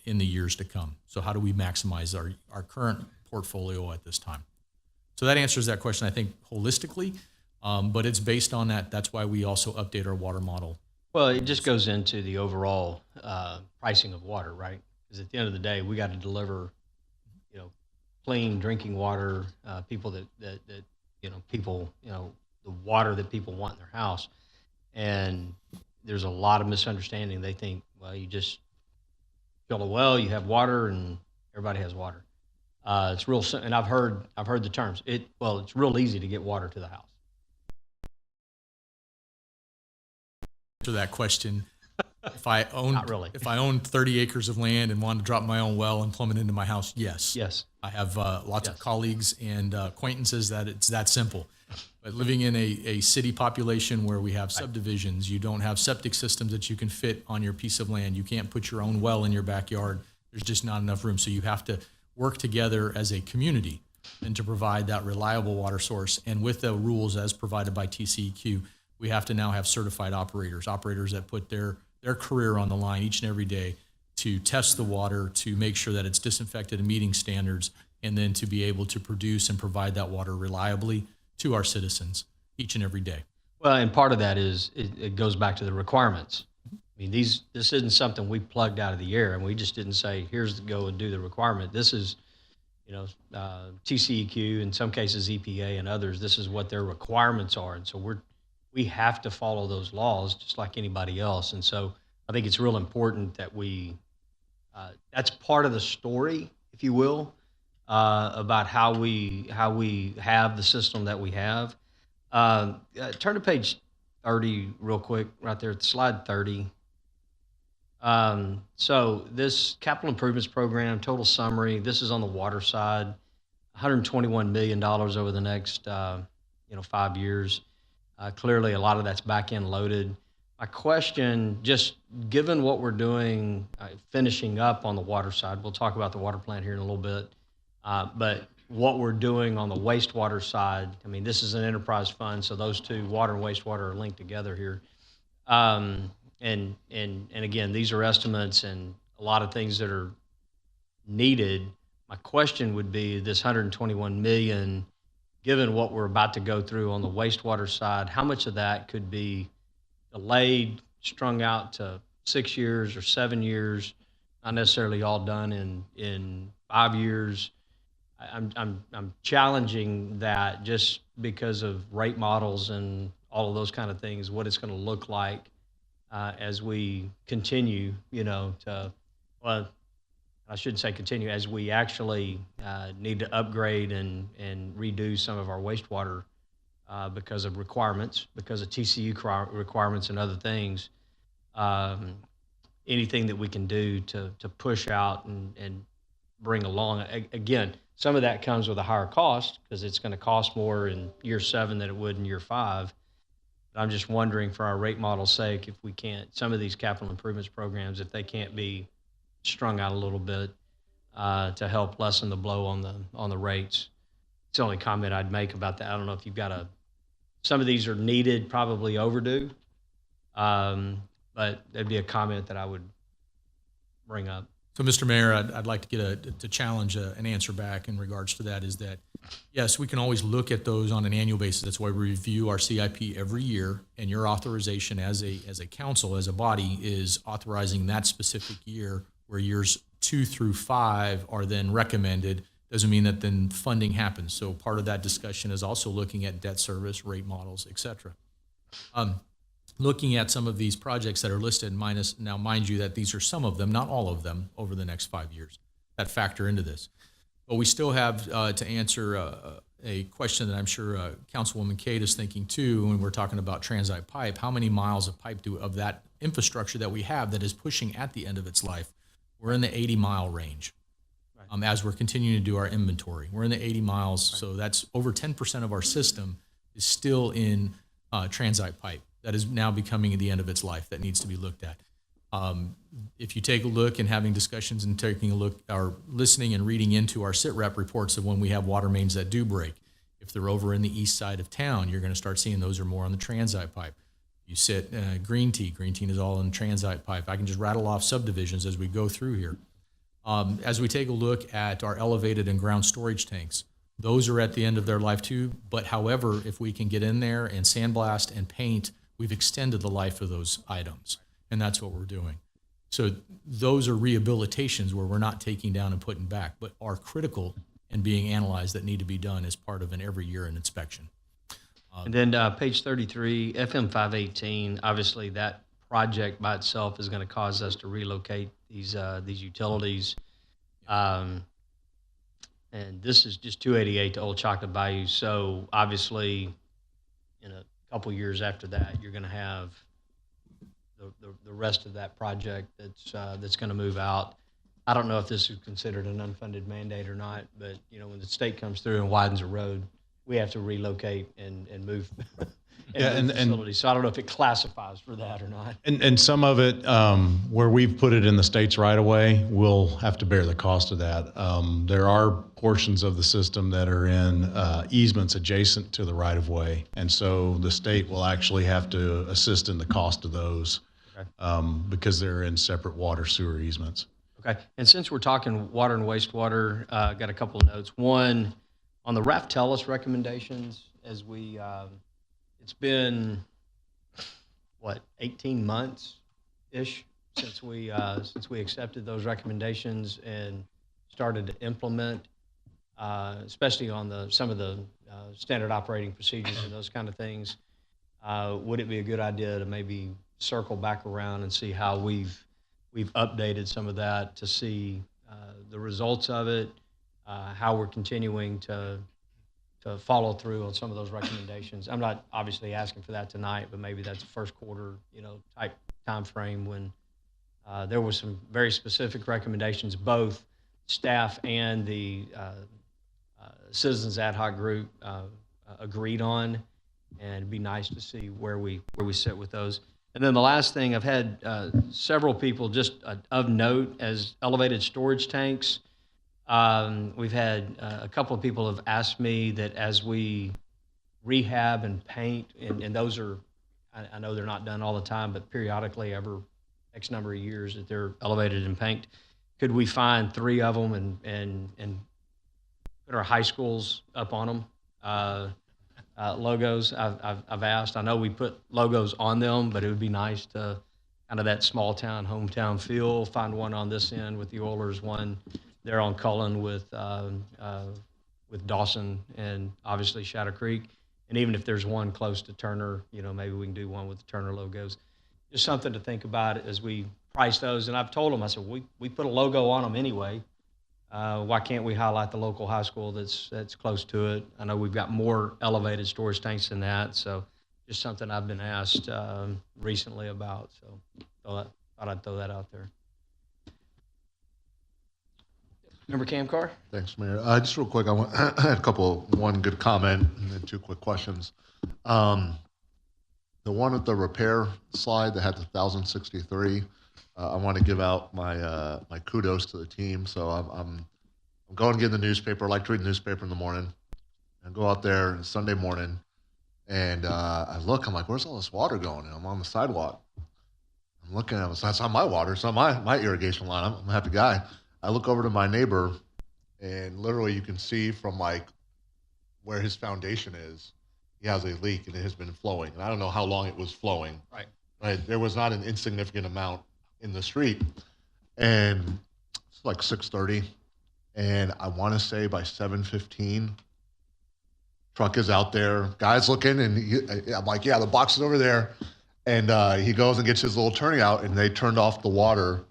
in the years to come. So how do we maximize our current portfolio at this time? So that answers that question, I think, holistically, but it's based on that. That's why we also update our water model. Well, it just goes into the overall pricing of water, right? Because at the end of the day, we got to deliver, clean drinking water, people that the water that people want in their house. And there's a lot of misunderstanding. They think, well, you just fill a well, you have water, and everybody has water. It's real, and I've heard the terms. It's real easy to get water to the house. To that question, if I owned Not really. if I owned 30 acres of land and wanted to drop my own well and plumb it into my house, yes. Yes. I have lots of colleagues and acquaintances that it's that simple. But living in a city population where we have subdivisions, you don't have septic systems that you can fit on your piece of land. You can't put your own well in your backyard. There's just not enough room. So you have to work together as a community and to provide that reliable water source. And with the rules as provided by TCEQ, we have to now have certified operators that put their career on the line each and every day to test the water, to make sure that it's disinfected and meeting standards, and then to be able to produce and provide that water reliably to our citizens each and every day. Well, and part of that is it goes back to the requirements. I mean, this isn't something we plugged out of the air, and we just didn't say, here's the go and do the requirement. This is, TCEQ, in some cases EPA and others, this is what their requirements are. And so we have to follow those laws just like anybody else. And so I think it's real important that that's part of the story, if you will, about how we have the system that we have. Turn to page 30 real quick, right there, slide 30. So this capital improvements program, total summary, this is on the water side, $121 million over the next 5 years. Clearly, a lot of that's back-end loaded. My question, just given what we're doing, finishing up on the water side, we'll talk about the water plant here in a little bit, but what we're doing on the wastewater side, I mean, this is an enterprise fund, so those two, water and wastewater, are linked together here. And again, these are estimates and a lot of things that are needed. My question would be this $121 million, given what we're about to go through on the wastewater side, how much of that could be delayed, strung out to 6 years or 7 years, not necessarily all done in 5 years? I'm challenging that just because of rate models and all of those kind of things, what it's going to look like as we continue, well, I shouldn't say continue, as we actually need to upgrade and redo some of our wastewater because of requirements, because of TCU requirements and other things. Anything that we can do to push out and bring along. Again, some of that comes with a higher cost because it's going to cost more in year 7 than it would in year 5. But I'm just wondering, for our rate model's sake, if we can't, some of these capital improvements programs, if they can't be strung out a little bit to help lessen the blow on the rates. It's the only comment I'd make about that. I don't know if you've got some of these are needed, probably overdue, but that'd be a comment that I would bring up. So, Mr. Mayor, I'd like to to challenge an answer back in regards to that. Is that yes, we can always look at those on an annual basis. That's why we review our CIP every year, and your authorization as a council, as a body, is authorizing that specific year, where years 2 through 5 are then recommended. Doesn't mean that then funding happens. So part of that discussion is also looking at debt service, rate models, et cetera. Looking at some of these projects that are listed, now mind you that these are some of them, not all of them, over the next 5 years that factor into this. But we still have to answer a question that I'm sure Councilwoman Cade is thinking too when we're talking about transite pipe. How many miles of pipe of that infrastructure that we have that is pushing at the end of its life? We're in the 80-mile range. As we're continuing to do our inventory. We're in the 80 miles, so that's over 10% of our system is still in transite pipe. That is now becoming at the end of its life. That needs to be looked at. If you take a look and having discussions and taking a look, or listening and reading into our sit rep reports of when we have water mains that do break, if they're over in the east side of town, you're going to start seeing those are more on the transite pipe. You sit Green Tea is all in transite pipe. I can just rattle off subdivisions as we go through here. As we take a look at our elevated and ground storage tanks, those are at the end of their life too. But however, if we can get in there and sandblast and paint, we've extended the life of those items. And that's what we're doing. So those are rehabilitations where we're not taking down and putting back, but are critical and being analyzed that need to be done as part of an every year inspection. And then page 33, FM 518, obviously that project by itself is going to cause us to relocate these utilities. And this is just 288 to Old Chocolate Bayou. So obviously in a couple years after that, you're going to have the rest of that project that's going to move out. I don't know if this is considered an unfunded mandate or not, but when the state comes through and widens a road, we have to relocate and move facilities. So I don't know if it classifies for that or not. And some of it, where we've put it in the state's right of way, we'll have to bear the cost of that. There are portions of the system that are in easements adjacent to the right of way. And so the state will actually have to assist in the cost of those because they're in separate water sewer easements. Okay. And since we're talking water and wastewater, got a couple of notes. One, on the Raftellus recommendations, as we, it's been, 18 months-ish since we accepted those recommendations and started to implement, especially on some of the standard operating procedures and those kind of things. Would it be a good idea to maybe circle back around and see how we've updated some of that to see the results of it, how we're continuing to follow through on some of those recommendations. I'm not obviously asking for that tonight, but maybe that's a first quarter, type time frame when there were some very specific recommendations, both staff and the Citizens Ad Hoc Group agreed on, and it'd be nice to see where we sit with those. And then the last thing, I've had several people just of note as elevated storage tanks. We've had a couple of people have asked me that as we rehab and paint, and those are, I know they're not done all the time, but periodically, every X number of years that they're elevated and painted, could we find 3 of them and put our high schools up on them? Logos, I've asked. I know we put logos on them, but it would be nice to kind of that small town, hometown feel. Find one on this end with the Oilers, one there on Cullen with Dawson, and obviously Shadow Creek. And even if there's one close to Turner, maybe we can do one with the Turner logos. just something to think about as we price those. And I've told them, I said, we put a logo on them anyway. Why can't we highlight the local high school that's close to it? I know we've got more elevated storage tanks than that, so just something I've been asked recently about. So thought I'd throw that out there. Member Camcar? Thanks, Mayor. Just real quick, I had one good comment and then two quick questions. The one with the repair slide that had the 1,063, I want to give out my my kudos to the team. So I'm going to get the newspaper. I like to read the newspaper in the morning. And go out there Sunday morning, and I look. I'm like, where's all this water going? And I'm on the sidewalk. I'm looking. That's not my water. It's not my irrigation line. I'm a happy guy. I look over to my neighbor, and literally you can see from like where his foundation is, he has a leak and it has been flowing. And I don't know how long it was flowing. Right. Right. There was not an insignificant amount in the street. And it's like 6:30. And I want to say by 7:15, truck is out there. Guy's looking, and I'm like, yeah, the box is over there. And he goes and gets his little turning out, and they turned off the water.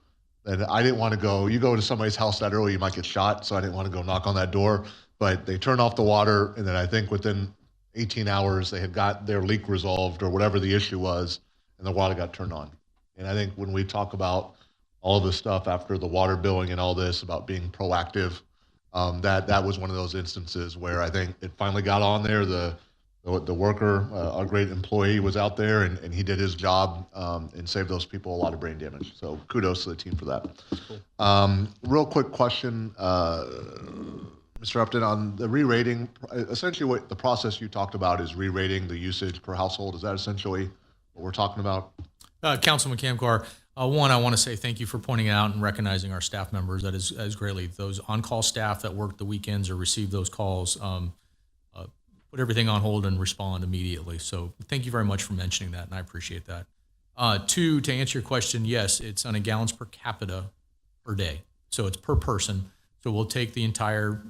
And I didn't want to go. You go to somebody's house that early, you might get shot. So I didn't want to go knock on that door. But they turned off the water, and then I think within 18 hours they had got their leak resolved or whatever the issue was, and the water got turned on. And I think when we talk about all of this stuff after the water billing and all this about being proactive, that was one of those instances where I think it finally got on there. The worker, our great employee, was out there and he did his job and saved those people a lot of brain damage. So kudos to the team for that. Cool. Real quick question, Mr. Upton, on the re-rating. Essentially, what the process you talked about is re-rating the usage per household. Is that essentially what we're talking about? Councilman Camcar, one, I want to say thank you for pointing out and recognizing our staff members. That is greatly. Those on-call staff that work the weekends or receive those calls, put everything on hold and respond immediately. So thank you very much for mentioning that, and I appreciate that. Two, to answer your question, yes, it's on a gallons per capita per day. So it's per person. So we'll take the entire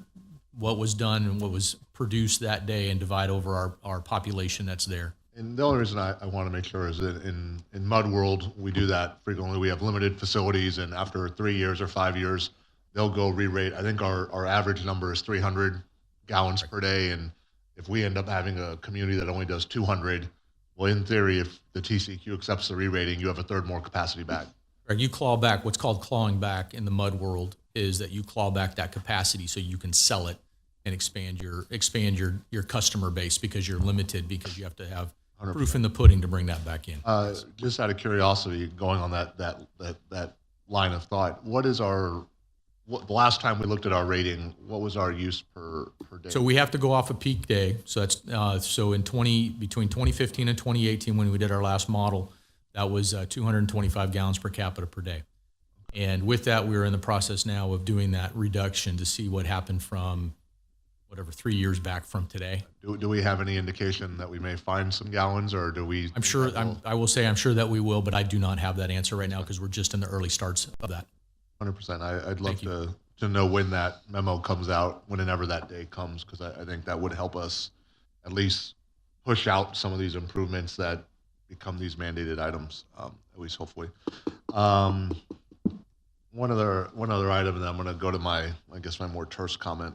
what was done and what was produced that day and divide over our population that's there. And the only reason I want to make sure is that in Mud World, we do that frequently. We have limited facilities, and after 3 years or 5 years, they'll go re-rate. I think our average number is 300 gallons per day, and if we end up having a community that only does 200, well, in theory, if the TCQ accepts the re-rating, you have a third more capacity back. Right, you claw back. What's called clawing back in the Mud World is that you claw back that capacity so you can sell it and expand your customer base, because you're limited, because you have to have 100%. Proof in the pudding to bring that back in. Just out of curiosity, going on that line of thought, the last time we looked at our rating, what was our use per day? So we have to go off a peak day. So that's between 2015 and 2018, when we did our last model, that was 225 gallons per capita per day. And with that, we're in the process now of doing that reduction to see what happened from 3 years back from today. Do we have any indication that we may find some gallons, or do we? I will say I'm sure that we will, but I do not have that answer right now because we're just in the early starts of that. 100%. I'd love to know when that memo comes out, whenever that day comes, because I think that would help us at least push out some of these improvements that become these mandated items, at least hopefully. One other item, and then I'm going to go to my more terse comment.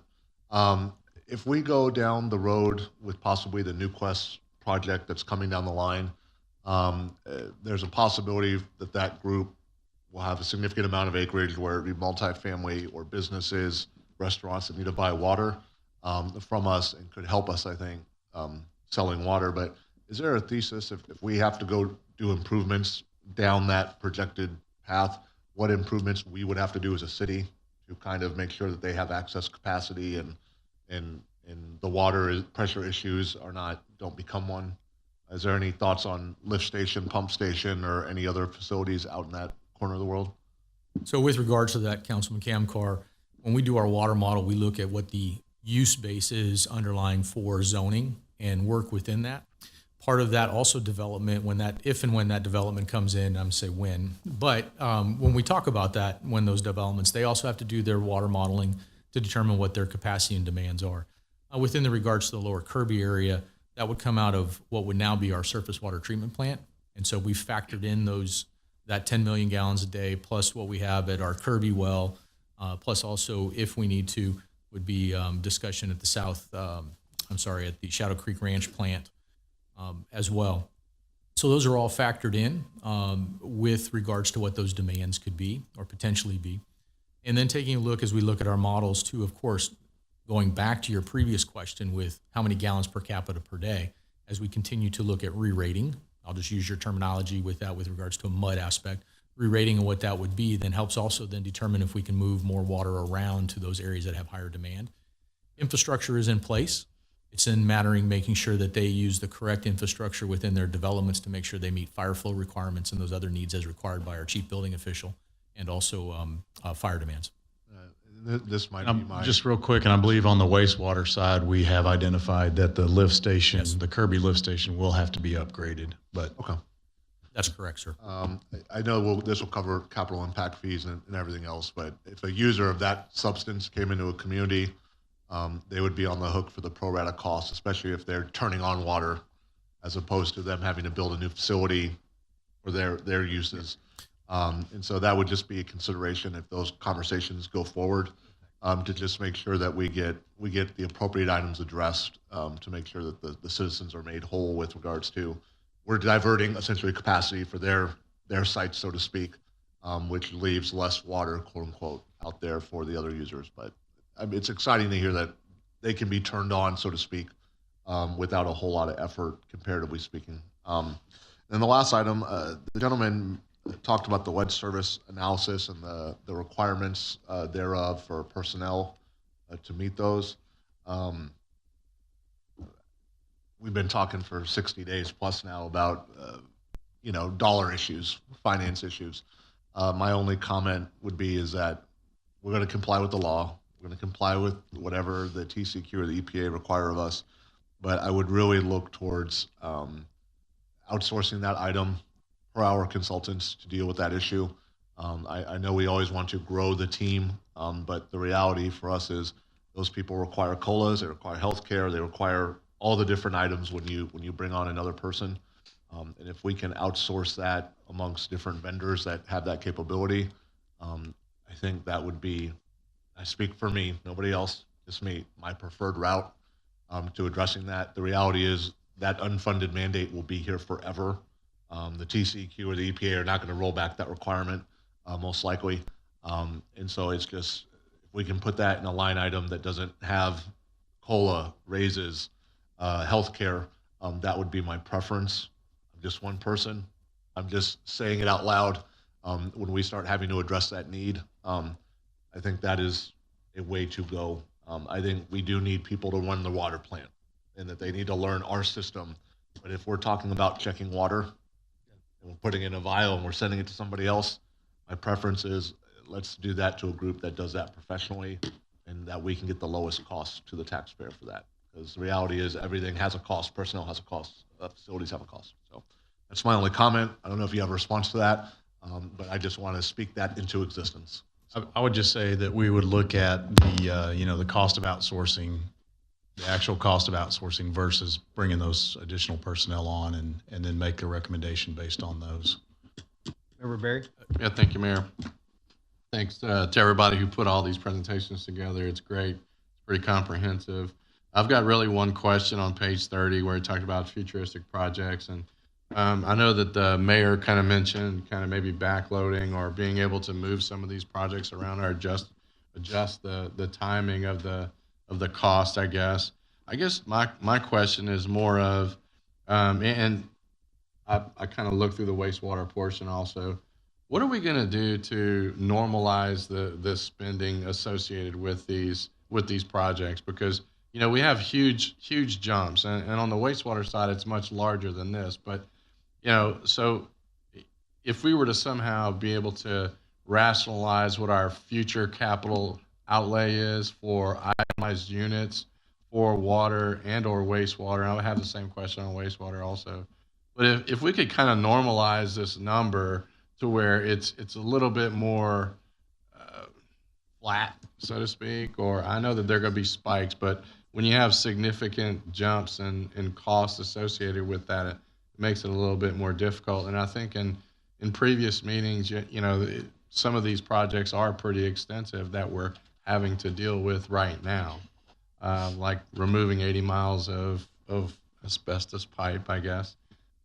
If we go down the road with possibly the New Quest project that's coming down the line, there's a possibility that group will have a significant amount of acreage where it would be multifamily or businesses, restaurants that need to buy water from us and could help us, I think, selling water. But is there a thesis if we have to go do improvements down that projected path, what improvements we would have to do as a city to kind of make sure that they have access capacity and the water pressure issues don't become one? Is there any thoughts on lift station, pump station, or any other facilities out in that corner of the world? So with regards to that, Councilman Camcar, when we do our water model, we look at what the use base is underlying for zoning and work within that. Part of that also development, if and when that development comes in, I'm going to say when, but when we talk about that, when those developments, they also have to do their water modeling to determine what their capacity and demands are. Within the regards to the lower Kirby area, that would come out of what would now be our surface water treatment plant. And so we factored in that 10 million gallons a day plus what we have at our Kirby well, plus also if we need to would be discussion at the at the Shadow Creek Ranch plant as well. So those are all factored in with regards to what those demands could be or potentially be. And then taking a look as we look at our models too, of course, going back to your previous question with how many gallons per capita per day, as we continue to look at re-rating, I'll just use your terminology with that with regards to a mud aspect, re-rating and what that would be then helps also then determine if we can move more water around to those areas that have higher demand. Infrastructure is in place. It's in making sure that they use the correct infrastructure within their developments to make sure they meet fire flow requirements and those other needs as required by our chief building official and also fire demands. This might be my... Just real quick, and I believe on the wastewater side, we have identified that the lift station, the Kirby lift station, will have to be upgraded. But Okay. That's correct, sir. I know this will cover capital impact fees and everything else, but if a user of that substance came into a community, they would be on the hook for the pro rata cost, especially if they're turning on water, as opposed to them having to build a new facility for their uses. And so that would just be a consideration if those conversations go forward, to just make sure that we get the appropriate items addressed, to make sure that the citizens are made whole with regards to, we're diverting essentially capacity for their sites, so to speak, which leaves less water, quote unquote, out there for the other users. But it's exciting to hear that they can be turned on, so to speak, without a whole lot of effort, comparatively speaking. And the last item, the gentleman talked about the lead service analysis and the requirements thereof for personnel to meet those. We've been talking for 60 days plus now about, dollar issues, finance issues. My only comment would be is that we're going to comply with the law. We're going to comply with whatever the TCQ or the EPA require of us. But I would really look towards outsourcing that item per our consultants to deal with that issue. I know we always want to grow the team, but the reality for us is those people require COLAs, they require healthcare, they require all the different items when you bring on another person. And if we can outsource that amongst different vendors that have that capability, I think that would be, I speak for me, nobody else, just me, my preferred route to addressing that. The reality is that unfunded mandate will be here forever. The TCQ or the EPA are not going to roll back that requirement, most likely. And so it's just, if we can put that in a line item that doesn't have COLA, raises, healthcare, that would be my preference. I'm just one person. I'm just saying it out loud. When we start having to address that need, I think that is a way to go. I think we do need people to run the water plant and that they need to learn our system. But if we're talking about checking water and we're putting it in a vial and we're sending it to somebody else, my preference is let's do that to a group that does that professionally and that we can get the lowest cost to the taxpayer for that. Because the reality is everything has a cost, personnel has a cost, facilities have a cost. So that's my only comment. I don't know if you have a response to that, but I just want to speak that into existence. I would just say that we would look at the cost of outsourcing, the actual cost of outsourcing versus bringing those additional personnel on and then make a recommendation based on those. Member Barry? Yeah, thank you, Mayor. Thanks to everybody who put all these presentations together. It's great. It's pretty comprehensive. I've got really one question on page 30 where he talked about futuristic projects. And I know that the mayor kind of mentioned kind of maybe backloading or being able to move some of these projects around or adjust the timing of the cost, I guess. I guess my question is more of, and I kind of looked through the wastewater portion also. What are we going to do to normalize the spending associated with these projects? Because we have huge jumps, and on the wastewater side, it's much larger than this. But so if we were to somehow be able to rationalize what our future capital outlay is for itemized units for water and or wastewater, and I would have the same question on wastewater also. But if we could kind of normalize this number to where it's a little bit more flat, so to speak, or I know that there are going to be spikes, but when you have significant jumps in costs associated with that it makes it a little bit more difficult. And I think in previous meetings, some of these projects are pretty extensive that we're having to deal with right now, like removing 80 miles of asbestos pipe, I guess,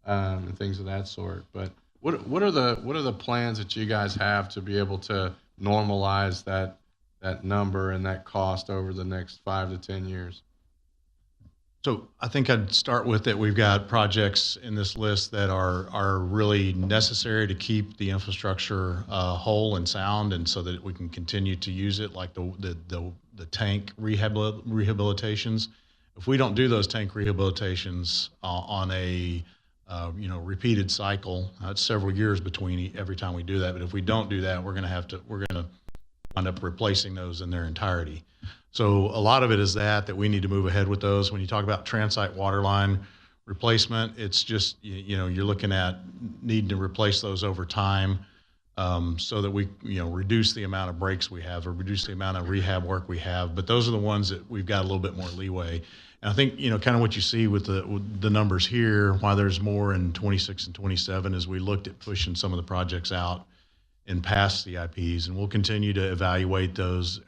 and things of that sort. But what are the plans that you guys have to be able to normalize that number and that cost over the next 5 to 10 years? So I think I'd start with that we've got projects in this list that are really necessary to keep the infrastructure whole and sound, and so that we can continue to use it, like the tank rehabilitations. If we don't do those tank rehabilitations on a repeated cycle, it's several years between every time we do that. But if we don't do that, we're going to wind up replacing those in their entirety. So a lot of it is that we need to move ahead with those. When you talk about transite water line replacement, it's just, you're looking at needing to replace those over time, so that we, reduce the amount of breaks we have or reduce the amount of rehab work we have. But those are the ones that we've got a little bit more leeway. And I think, kind of what you see with the numbers here, why there's more in 26 and 27 is we looked at pushing some of the projects out in past CIPs, and we'll continue to evaluate those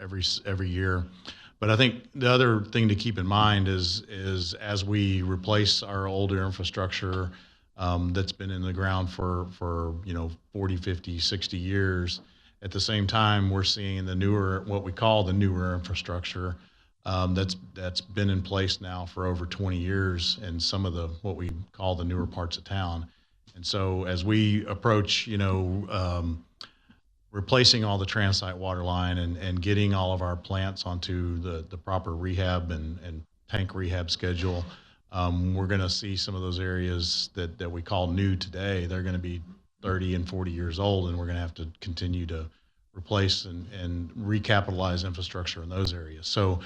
every year. But I think the other thing to keep in mind is as we replace our older infrastructure that's been in the ground for 40, 50, 60 years, at the same time we're seeing the newer, what we call the newer infrastructure that's been in place now for over 20 years, and some of the what we call the newer parts of town. And so as we approach, replacing all the transite water line and getting all of our plants onto the proper rehab and tank rehab schedule, we're going to see some of those areas that we call new today. They're going to be 30 and 40 years old, and we're going to have to continue to replace and recapitalize infrastructure in those areas. So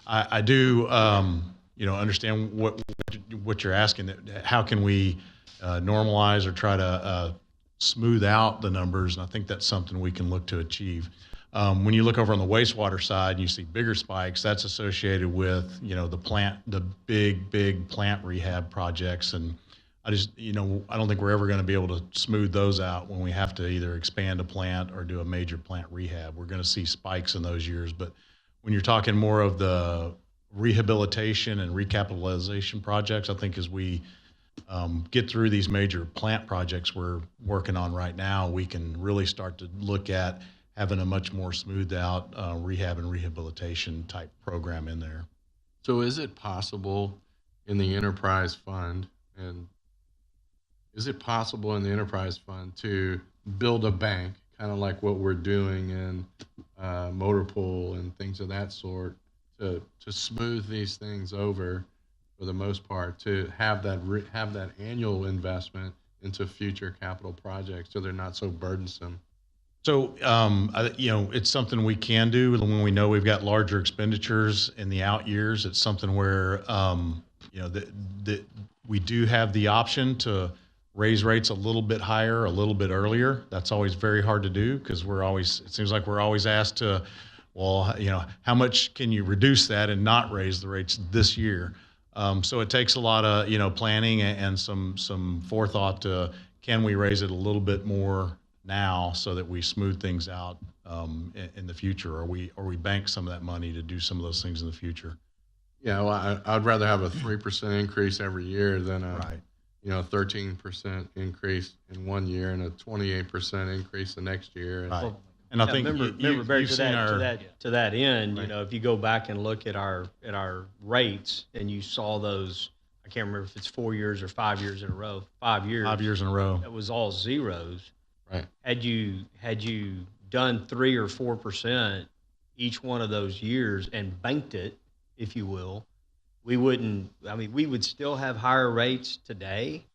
I do, understand what you're asking. How can we normalize or try to smooth out the numbers? And I think that's something we can look to achieve. When you look over on the wastewater side and you see bigger spikes, that's associated with, the big plant rehab projects. And I just, I don't think we're ever going to be able to smooth those out when we have to either expand a plant or do a major plant rehab. We're going to see spikes in those years. But when you're talking more of the rehabilitation and recapitalization projects, I think as we get through these major plant projects we're working on right now, we can really start to look at having a much more smoothed out rehab and rehabilitation type program in there. So is it possible in the enterprise fund, to build a bank, kind of like what we're doing in motor pool and things of that sort, to smooth these things over for the most part, to have that annual investment into future capital projects so they're not so burdensome? So, it's something we can do when we know we've got larger expenditures in the out years. It's something where, that we do have the option to raise rates a little bit higher, a little bit earlier. That's always very hard to do because it seems like we're always asked to, well, how much can you reduce that and not raise the rates this year? So it takes a lot of, planning and some forethought to, can we raise it a little bit more now so that we smooth things out in the future, or we bank some of that money to do some of those things in the future? Yeah, well, I'd rather have a 3% increase every year than a Right. 13% increase in one year and a 28% increase the next year. Right. And I think remember Barry, you've to seen that end, Right. if you go back and look at our rates and you saw those, I can't remember if it's 4 years or 5 years in a row. 5 years. 5 years in a row. That was all zeros. Right. Had you done 3 or 4% each one of those years and banked it, if you will, we would still have higher rates today,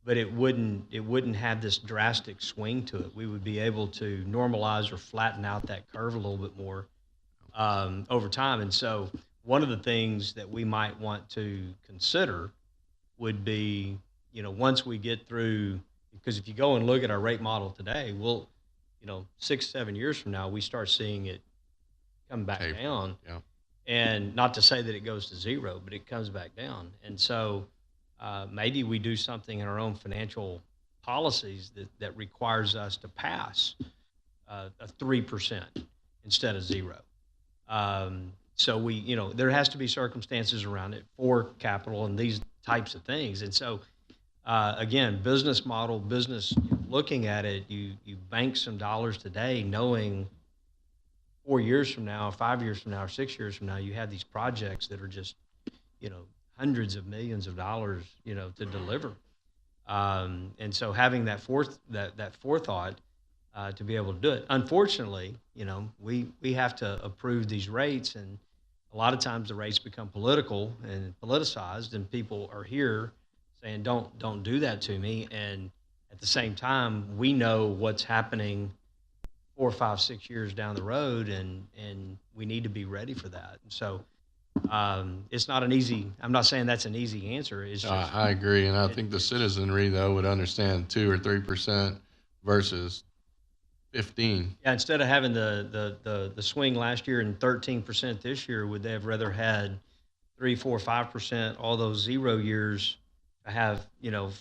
but it wouldn't have this drastic swing to it. We would be able to normalize or flatten out that curve a little bit more over time. And so one of the things that we might want to consider would be, once we get through, because if you go and look at our rate model today, we'll, 6, 7 years from now, we start seeing it come back down. Yeah. And not to say that it goes to zero, but it comes back down. And so maybe we do something in our own financial policies that requires us to pass a 3% instead of 0. So there has to be circumstances around it for capital and these types of things. And so, again, business model, looking at it, you bank some dollars today knowing 4 years from now, 5 years from now, or 6 years from now, you have these projects that are just, hundreds of millions of dollars, to deliver. And so having that forethought to be able to do it. Unfortunately, we have to approve these rates, and a lot of times the rates become political and politicized, and people are here saying, don't do that to me. And at the same time, we know what's happening 4, 5, 6 years down the road, and we need to be ready for that. And so it's not an easy, I'm not saying that's an easy answer. It's just, I agree, and I think the citizenry, though, would understand 2 or 3% versus 15. yeah, instead of having the swing last year and 13% this year, would they have rather had 3, 4, 5% all those 0 years to have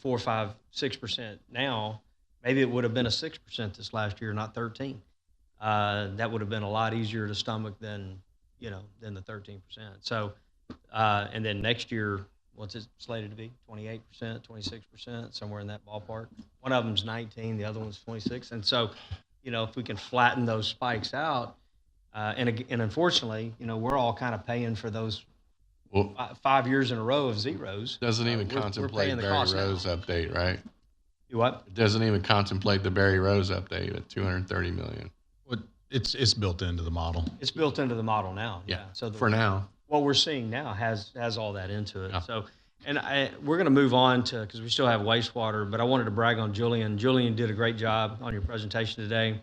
4, 5, 6% now? Maybe it would have been a 6% this last year, not 13. That would have been a lot easier to stomach than the 13%. So, and then next year, what's it slated to be? 28%, 26%, somewhere in that ballpark. One of them's 19, the other one's 26. And so, if we can flatten those spikes out, and unfortunately, we're all kind of paying for those 5 years in a row of zeros. Doesn't even We're contemplate paying the Barry cost now. Rose update, right? You what? It doesn't even contemplate the Barry Rose update at $230 million. Well, it's built into the model. It's built into the model now. Yeah, So for now. what we're seeing now has all that into it. Yeah. So, and we're going to move on to, because we still have wastewater, but I wanted to brag on Julian. Julian did a great job on your presentation today.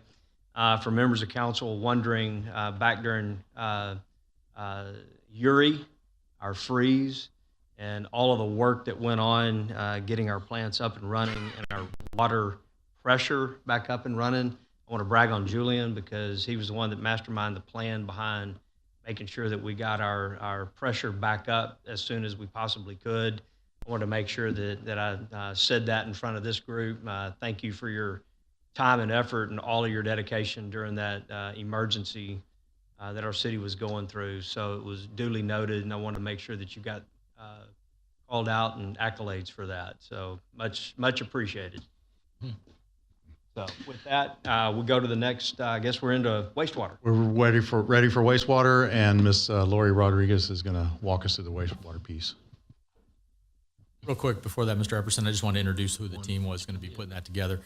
For members of council wondering, back during Uri, our freeze, and all of the work that went on getting our plants up and running and our water pressure back up and running, I want to brag on Julian because he was the one that masterminded the plan behind making sure that we got our pressure back up as soon as we possibly could. I wanted to make sure that I said that in front of this group. Thank you for your time and effort and all of your dedication during that emergency that our city was going through. So it was duly noted, and I want to make sure that you got called out and accolades for that. So much appreciated. So with that, we'll go to the next. I guess we're into wastewater. We're ready for wastewater, and Ms. Lori Rodriguez is going to walk us through the wastewater piece. Real quick before that, Mr. Epperson, I just wanted to introduce who the team was going to be putting that together.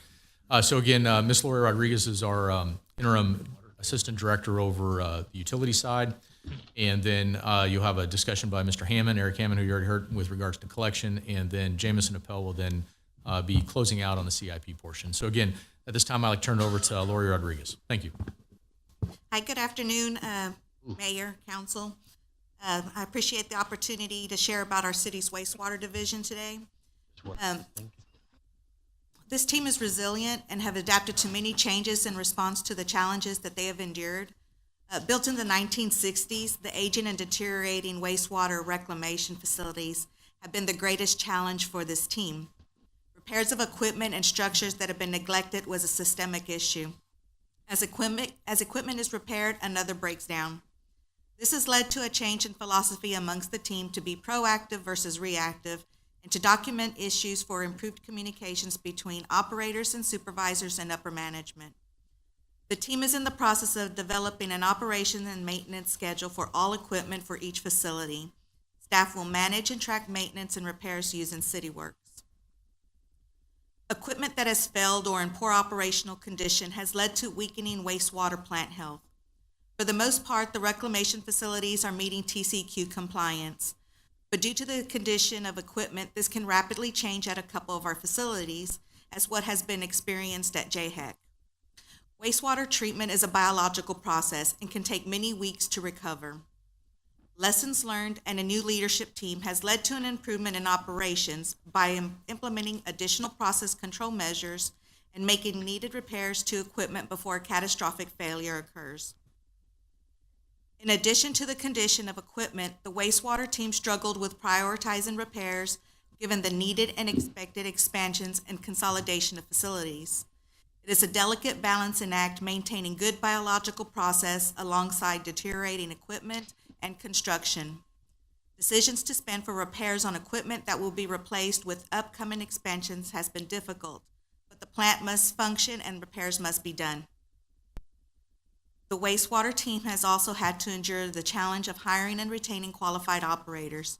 So again, Ms. Lori Rodriguez is our interim assistant director over the utility side. And then you'll have a discussion by Mr. Hammond, Eric Hammond, who you already heard, with regards to collection. And then Jamison Appel will then be closing out on the CIP portion. So again, at this time, I'd like to turn it over to Lori Rodriguez. Thank you. Hi, good afternoon, Mayor, Council. I appreciate the opportunity to share about our city's wastewater division today. This team is resilient and have adapted to many changes in response to the challenges that they have endured. Built in the 1960s, the aging and deteriorating wastewater reclamation facilities have been the greatest challenge for this team. Repairs of equipment and structures that have been neglected was a systemic issue. As equipment is repaired, another breaks down. This has led to a change in philosophy amongst the team to be proactive versus reactive, and to document issues for improved communications between operators and supervisors and upper management. The team is in the process of developing an operation and maintenance schedule for all equipment for each facility. Staff will manage and track maintenance and repairs using CityWorks. Equipment that has failed or in poor operational condition has led to weakening wastewater plant health. For the most part, the reclamation facilities are meeting TCQ compliance. But due to the condition of equipment, this can rapidly change at a couple of our facilities, as what has been experienced at JHEC. Wastewater treatment is a biological process and can take many weeks to recover. Lessons learned and a new leadership team has led to an improvement in operations by implementing additional process control measures and making needed repairs to equipment before a catastrophic failure occurs. In addition to the condition of equipment, the wastewater team struggled with prioritizing repairs given the needed and expected expansions and consolidation of facilities. It is a delicate balancing act maintaining good biological process alongside deteriorating equipment and construction. Decisions to spend for repairs on equipment that will be replaced with upcoming expansions has been difficult, but the plant must function and repairs must be done. The wastewater team has also had to endure the challenge of hiring and retaining qualified operators.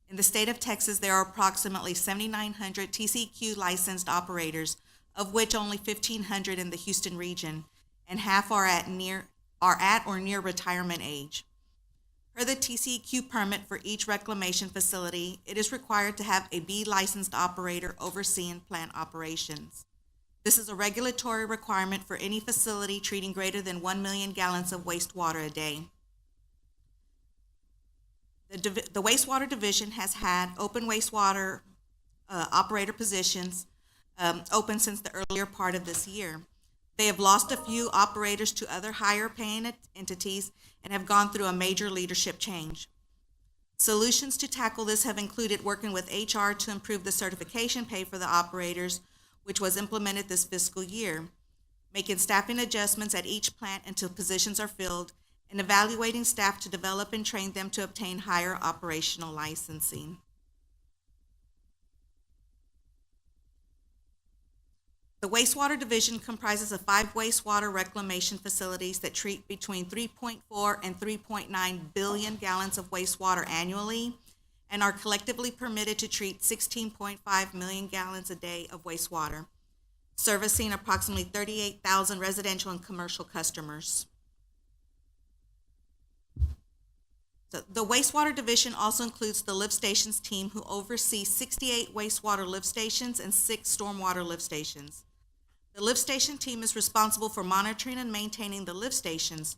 In the state of Texas, there are approximately 7,900 TCEQ licensed operators, of which only 1,500 in the Houston region, and half are at or near retirement age. Per the TCEQ permit for each reclamation facility, it is required to have a B licensed operator overseeing plant operations. This is a regulatory requirement for any facility treating greater than 1 million gallons of wastewater a day. The wastewater division has had open wastewater operator positions open since the earlier part of this year. They have lost a few operators to other higher paying entities and have gone through a major leadership change. Solutions to tackle this have included working with HR to improve the certification pay for the operators, which was implemented this fiscal year, making staffing adjustments at each plant until positions are filled, and evaluating staff to develop and train them to obtain higher operational licensing. The wastewater division comprises of 5 wastewater reclamation facilities that treat between 3.4 and 3.9 billion gallons of wastewater annually and are collectively permitted to treat 16.5 million gallons a day of wastewater, servicing approximately 38,000 residential and commercial customers. The wastewater division also includes the lift stations team, who oversees 68 wastewater lift stations and 6 stormwater lift stations. The lift station team is responsible for monitoring and maintaining the lift stations.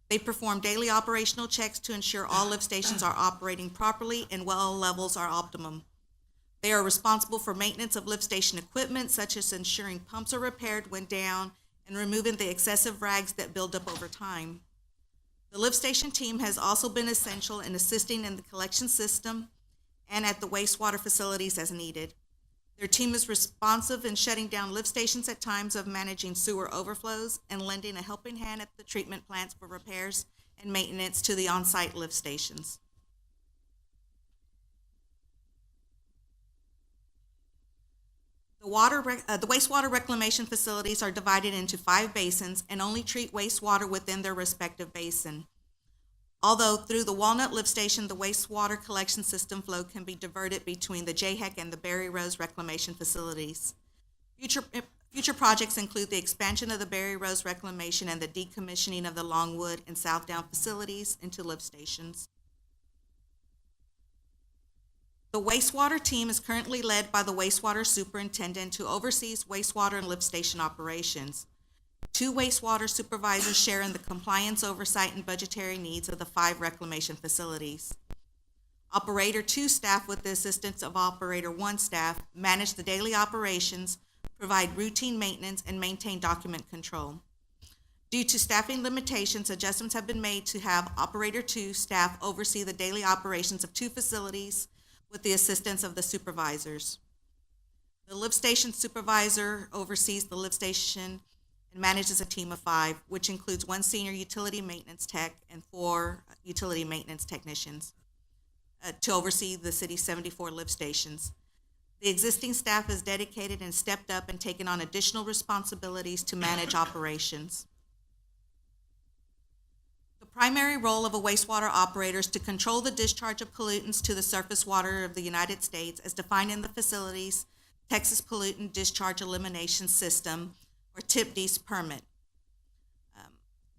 They perform daily operational checks to ensure all lift stations are operating properly and well levels are optimum. They are responsible for maintenance of lift station equipment, such as ensuring pumps are repaired when down and removing the excessive rags that build up over time. The lift station team has also been essential in assisting in the collection system and at the wastewater facilities as needed. Their team is responsive in shutting down lift stations at times of managing sewer overflows and lending a helping hand at the treatment plants for repairs and maintenance to the on-site lift stations. The wastewater reclamation facilities are divided into 5 basins and only treat wastewater within their respective basin. Although through the Walnut Lift Station, the wastewater collection system flow can be diverted between the JHEC and the Berry Rose reclamation facilities. Future projects include the expansion of the Berry Rose reclamation and the decommissioning of the Longwood and Southdown facilities into lift stations. The wastewater team is currently led by the wastewater superintendent, who oversees wastewater and lift station operations. 2 wastewater supervisors share in the compliance, oversight, and budgetary needs of the 5 reclamation facilities. Operator 2 staff, with the assistance of Operator 1 staff, manage the daily operations, provide routine maintenance, and maintain document control. Due to staffing limitations, adjustments have been made to have Operator 2 staff oversee the daily operations of 2 facilities with the assistance of the supervisors. The lift station supervisor oversees the lift station and manages a team of 5, which includes 1 senior utility maintenance tech and 4 utility maintenance technicians to oversee the city's 74 lift stations. The existing staff is dedicated and stepped up and taken on additional responsibilities to manage operations. The primary role of a wastewater operator is to control the discharge of pollutants to the surface water of the United States as defined in the facility's Texas Pollutant Discharge Elimination System, or TIPDIS permit.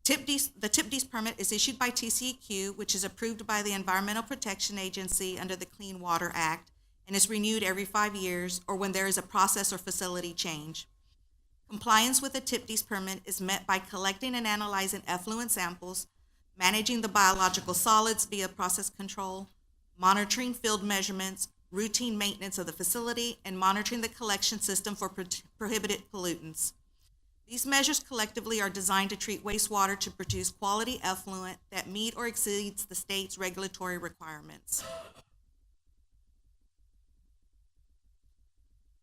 The TIPDIS permit is issued by TCEQ, which is approved by the Environmental Protection Agency under the Clean Water Act, and is renewed every 5 years or when there is a process or facility change. Compliance with the TIPDIS permit is met by collecting and analyzing effluent samples, managing the biological solids via process control, monitoring field measurements, routine maintenance of the facility, and monitoring the collection system for prohibited pollutants. These measures collectively are designed to treat wastewater to produce quality effluent that meet or exceeds the state's regulatory requirements.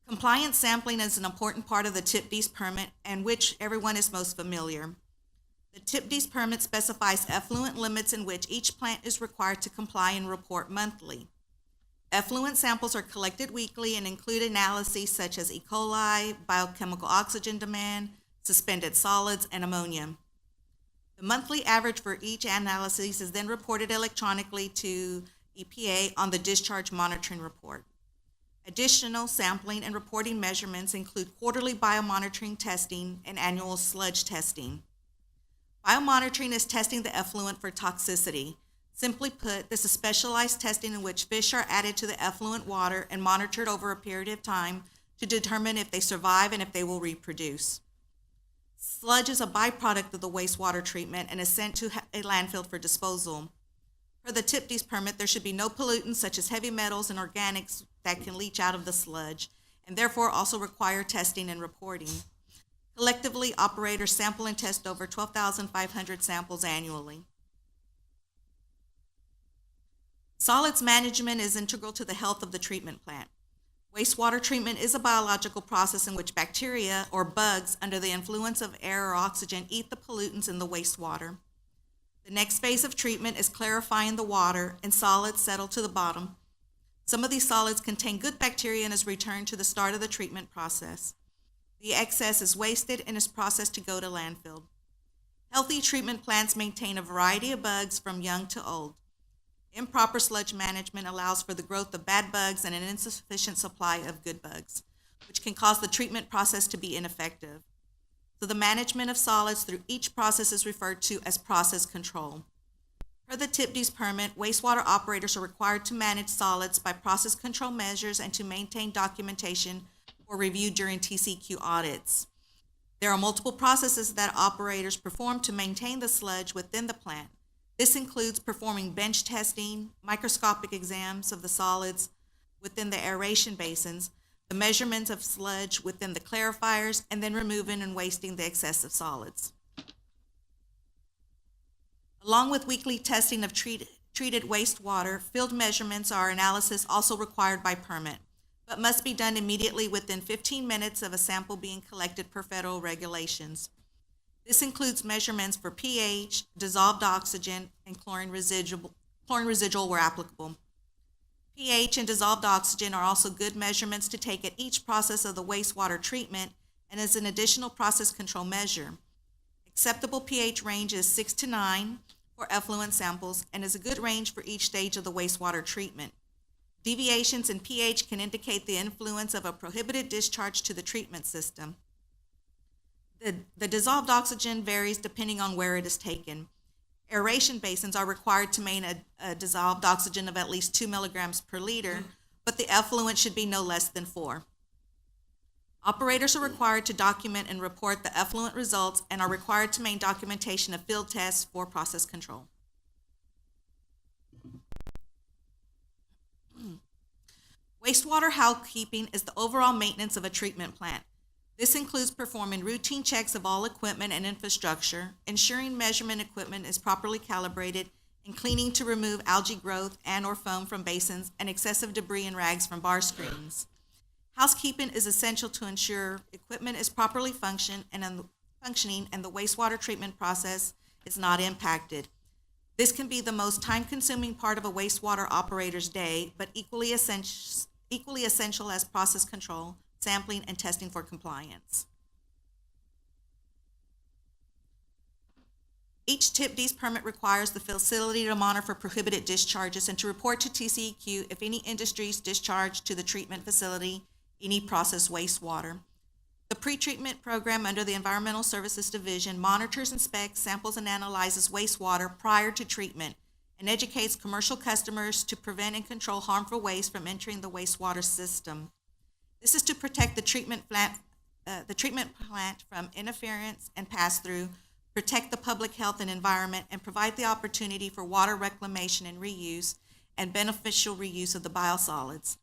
Compliance sampling is an important part of the TIP-Ds permit and which everyone is most familiar. The TIP-Ds permit specifies effluent limits in which each plant is required to comply and report monthly. Effluent samples are collected weekly and include analyses such as E. coli, biochemical oxygen demand, suspended solids, and ammonia. The monthly average for each analysis is then reported electronically to EPA on the discharge monitoring report. Additional sampling and reporting measurements include quarterly biomonitoring testing and annual sludge testing. Biomonitoring is testing the effluent for toxicity. Simply put, this is specialized testing in which fish are added to the effluent water and monitored over a period of time to determine if they survive and if they will reproduce. Sludge is a byproduct of the wastewater treatment and is sent to a landfill for disposal. For the TIP-Ds permit, there should be no pollutants such as heavy metals and organics that can leach out of the sludge, and therefore also require testing and reporting. Collectively, operators sample and test over 12,500 samples annually. Solids management is integral to the health of the treatment plant. Wastewater treatment is a biological process in which bacteria or bugs under the influence of air or oxygen eat the pollutants in the wastewater. The next phase of treatment is clarifying the water and solids settle to the bottom. Some of these solids contain good bacteria and is returned to the start of the treatment process. The excess is wasted and is processed to go to landfill. Healthy treatment plants maintain a variety of bugs from young to old. Improper sludge management allows for the growth of bad bugs and an insufficient supply of good bugs, which can cause the treatment process to be ineffective. So the management of solids through each process is referred to as process control. Per the TIP-Ds permit, wastewater operators are required to manage solids by process control measures and to maintain documentation for review during TCQ audits. There are multiple processes that operators perform to maintain the sludge within the plant. This includes performing bench testing, microscopic exams of the solids within the aeration basins, the measurements of sludge within the clarifiers, and then removing and wasting the excessive solids. Along with weekly testing of treated wastewater, field measurements or analysis also required by permit, but must be done immediately within 15 minutes of a sample being collected per federal regulations. This includes measurements for pH, dissolved oxygen, and chlorine residual where applicable. pH and dissolved oxygen are also good measurements to take at each process of the wastewater treatment and is an additional process control measure. Acceptable pH range is 6 to 9 for effluent samples and is a good range for each stage of the wastewater treatment. Deviations in pH can indicate the influence of a prohibited discharge to the treatment system. The dissolved oxygen varies depending on where it is taken. Aeration basins are required to maintain a dissolved oxygen of at least 2 milligrams per liter, but the effluent should be no less than 4. Operators are required to document and report the effluent results and are required to maintain documentation of field tests for process control. Wastewater housekeeping is the overall maintenance of a treatment plant. This includes performing routine checks of all equipment and infrastructure, ensuring measurement equipment is properly calibrated, and cleaning to remove algae growth and or foam from basins and excessive debris and rags from bar screens. Housekeeping is essential to ensure equipment is properly functioning and the wastewater treatment process is not impacted. This can be the most time-consuming part of a wastewater operator's day, but equally essential as process control, sampling, and testing for compliance. Each TIP-Ds permit requires the facility to monitor for prohibited discharges and to report to TCEQ if any industries discharge to the treatment facility any processed wastewater. The pretreatment program under the Environmental Services Division monitors, inspects, samples, and analyzes wastewater prior to treatment and educates commercial customers to prevent and control harmful waste from entering the wastewater system. This is to protect the treatment plant from interference and pass-through, protect the public health and environment, and provide the opportunity for water reclamation and reuse and beneficial reuse of the biosolids.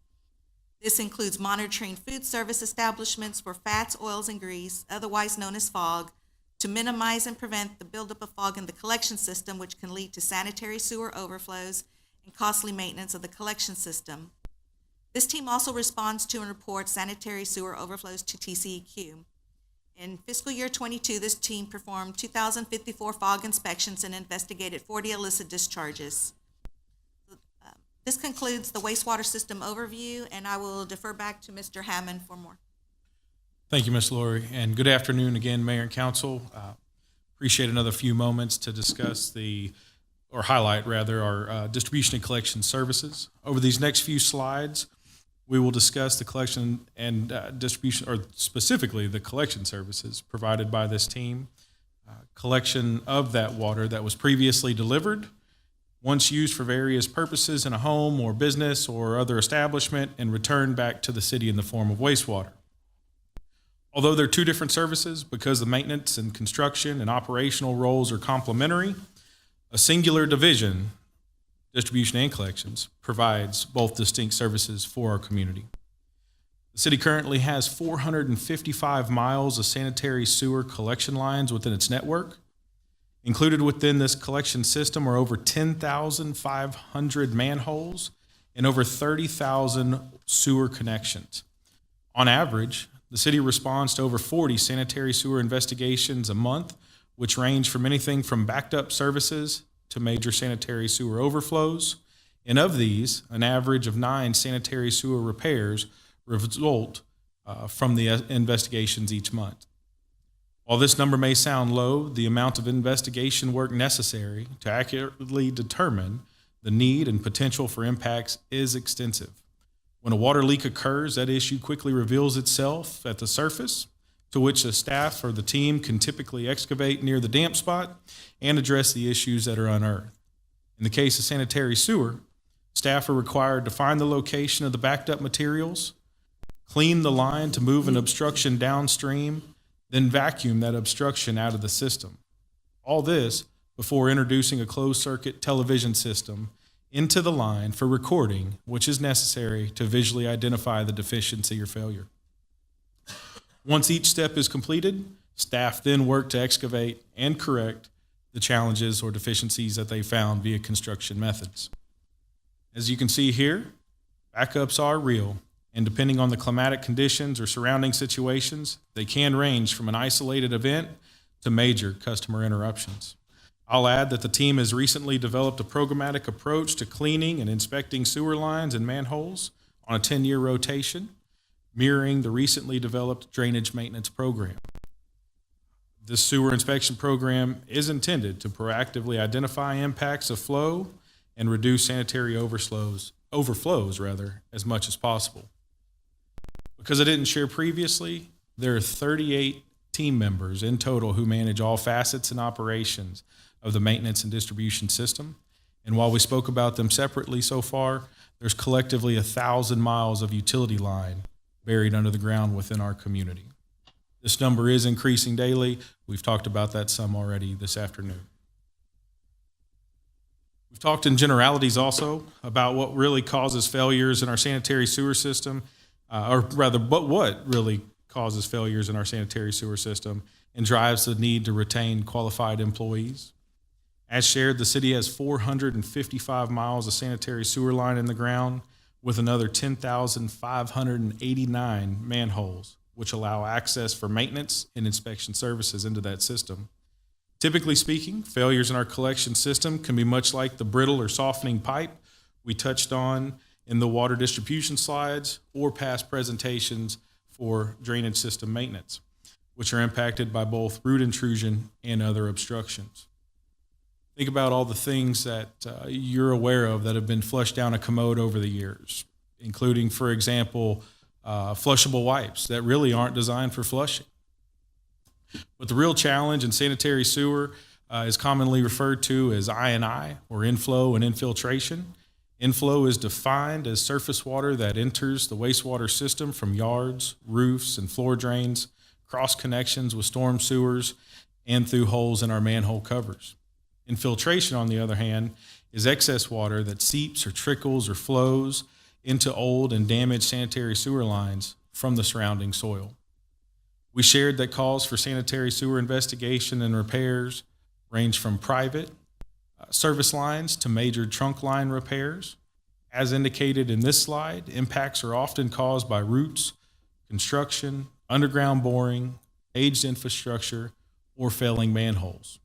This includes monitoring food service establishments for fats, oils, and grease, otherwise known as fog, to minimize and prevent the buildup of fog in the collection system, which can lead to sanitary sewer overflows and costly maintenance of the collection system. This team also responds to and reports sanitary sewer overflows to TCEQ. In fiscal year 22, this team performed 2,054 fog inspections and investigated 40 illicit discharges. This concludes the wastewater system overview, and I will defer back to Mr. Hammond for more. Thank you, Ms. Laurie, and good afternoon again, Mayor and Council. Appreciate another few moments to discuss highlight our distribution and collection services. Over these next few slides, we will discuss the collection and distribution, or specifically the collection services provided by this team, collection of that water that was previously delivered, once used for various purposes in a home or business or other establishment, and returned back to the city in the form of wastewater. Although they're two different services, because the maintenance and construction and operational roles are complementary, a singular division, distribution and collections, provides both distinct services for our community. The city currently has 455 miles of sanitary sewer collection lines within its network. Included within this collection system are over 10,500 manholes and over 30,000 sewer connections. On average, the city responds to over 40 sanitary sewer investigations a month, which range from anything from backed up services to major sanitary sewer overflows. And of these, an average of 9 sanitary sewer repairs result from the investigations each month. While this number may sound low, the amount of investigation work necessary to accurately determine the need and potential for impacts is extensive. When a water leak occurs, that issue quickly reveals itself at the surface, to which the staff or the team can typically excavate near the damp spot and address the issues that are unearthed. In the case of sanitary sewer, staff are required to find the location of the backed up materials, clean the line to move an obstruction downstream, then vacuum that obstruction out of the system. All this before introducing a closed circuit television system into the line for recording, which is necessary to visually identify the deficiency or failure. Once each step is completed, staff then work to excavate and correct the challenges or deficiencies that they found via construction methods. As you can see here, backups are real, and depending on the climatic conditions or surrounding situations, they can range from an isolated event to major customer interruptions. I'll add that the team has recently developed a programmatic approach to cleaning and inspecting sewer lines and manholes on a 10-year rotation, mirroring the recently developed drainage maintenance program. This sewer inspection program is intended to proactively identify impacts of flow and reduce sanitary overflows as much as possible. Because I didn't share previously, there are 38 team members in total who manage all facets and operations of the maintenance and distribution system. And while we spoke about them separately so far, there's collectively 1,000 miles of utility line buried under the ground within our community. This number is increasing daily. We've talked about that some already this afternoon. We've talked in generalities also about what really causes failures in our sanitary sewer system, what really causes failures in our sanitary sewer system and drives the need to retain qualified employees. As shared, the city has 455 miles of sanitary sewer line in the ground with another 10,589 manholes, which allow access for maintenance and inspection services into that system. Typically speaking, failures in our collection system can be much like the brittle or softening pipe we touched on in the water distribution slides or past presentations for drainage system maintenance, which are impacted by both root intrusion and other obstructions. Think about all the things that you're aware of that have been flushed down a commode over the years, including, for example, flushable wipes that really aren't designed for flushing. But the real challenge in sanitary sewer is commonly referred to as I&I, or inflow and infiltration. Inflow is defined as surface water that enters the wastewater system from yards, roofs, and floor drains, cross connections with storm sewers, and through holes in our manhole covers. Infiltration, on the other hand, is excess water that seeps or trickles or flows into old and damaged sanitary sewer lines from the surrounding soil. We shared that calls for sanitary sewer investigation and repairs range from private service lines to major trunk line repairs, As indicated in this slide, impacts are often caused by roots, construction, underground boring, aged infrastructure, or failing manholes.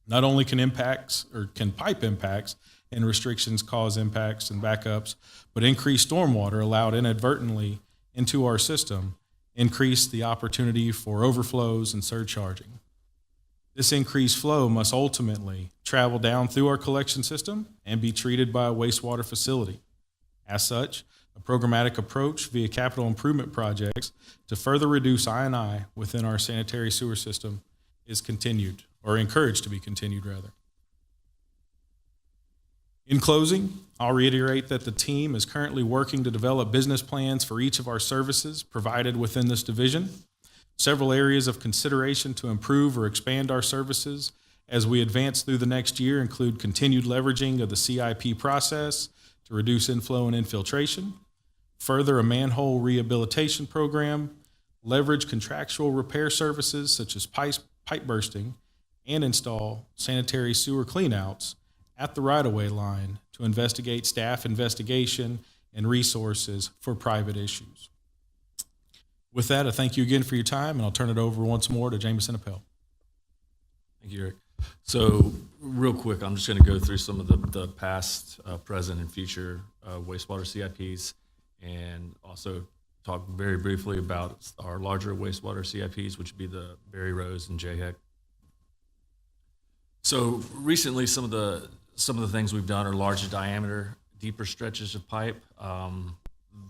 Not only can pipe impacts and restrictions cause impacts and backups, but increased stormwater allowed inadvertently into our system increase the opportunity for overflows and surcharging. This increased flow must ultimately travel down through our collection system and be treated by a wastewater facility. As such, a programmatic approach via capital improvement projects to further reduce I&I within our sanitary sewer system is continued, or encouraged to be continued rather. In closing, I'll reiterate that the team is currently working to develop business plans for each of our services provided within this division. Several areas of consideration to improve or expand our services as we advance through the next year include continued leveraging of the CIP process to reduce inflow and infiltration, further a manhole rehabilitation program, leverage contractual repair services such as pipe bursting, and install sanitary sewer cleanouts at the right-of-way line to investigate staff investigation and resources for private issues. With that, I thank you again for your time, and I'll turn it over once more to Jameson Appel. Thank you, Eric. So real quick, I'm just going to go through some of the past, present, and future wastewater CIPs, and also talk very briefly about our larger wastewater CIPs, which would be the Berry Rose and JHEC. So recently, some of the things we've done are larger diameter, deeper stretches of pipe.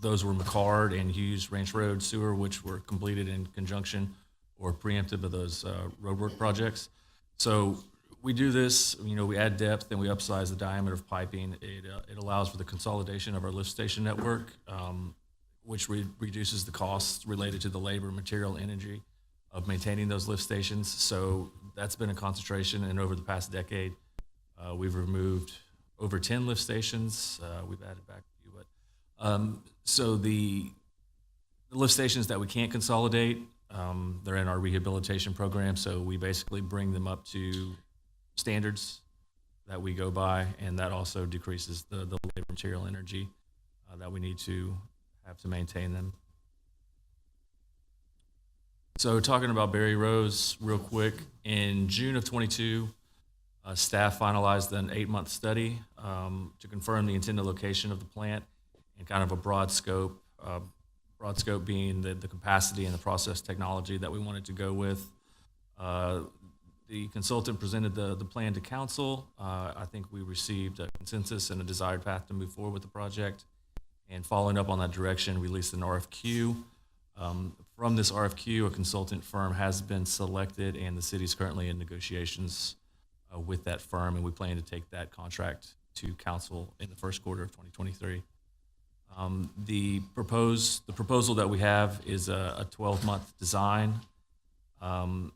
Those were McCard and Hughes Ranch Road sewer, which were completed in conjunction or preemptive of those roadwork projects. So we do this, we add depth and we upsize the diameter of piping. It allows for the consolidation of our lift station network, which reduces the costs related to the labor, material, energy of maintaining those lift stations. So that's been a concentration, and over the past decade, we've removed over 10 lift stations. We've added back a few, but so the lift stations that we can't consolidate, they're in our rehabilitation program. So we basically bring them up to standards that we go by, and that also decreases the labor, material, energy that we need to have to maintain them. So talking about Berry Rose real quick, in June of 22, staff finalized an 8-month study to confirm the intended location of the plant and kind of a broad scope being the capacity and the process technology that we wanted to go with. The consultant presented the plan to council. I think we received a consensus and a desired path to move forward with the project. And following up on that direction, released an RFQ. From this RFQ, a consultant firm has been selected, and the city is currently in negotiations with that firm, and we plan to take that contract to council in the first quarter of 2023. The proposal that we have is a 12-month design, and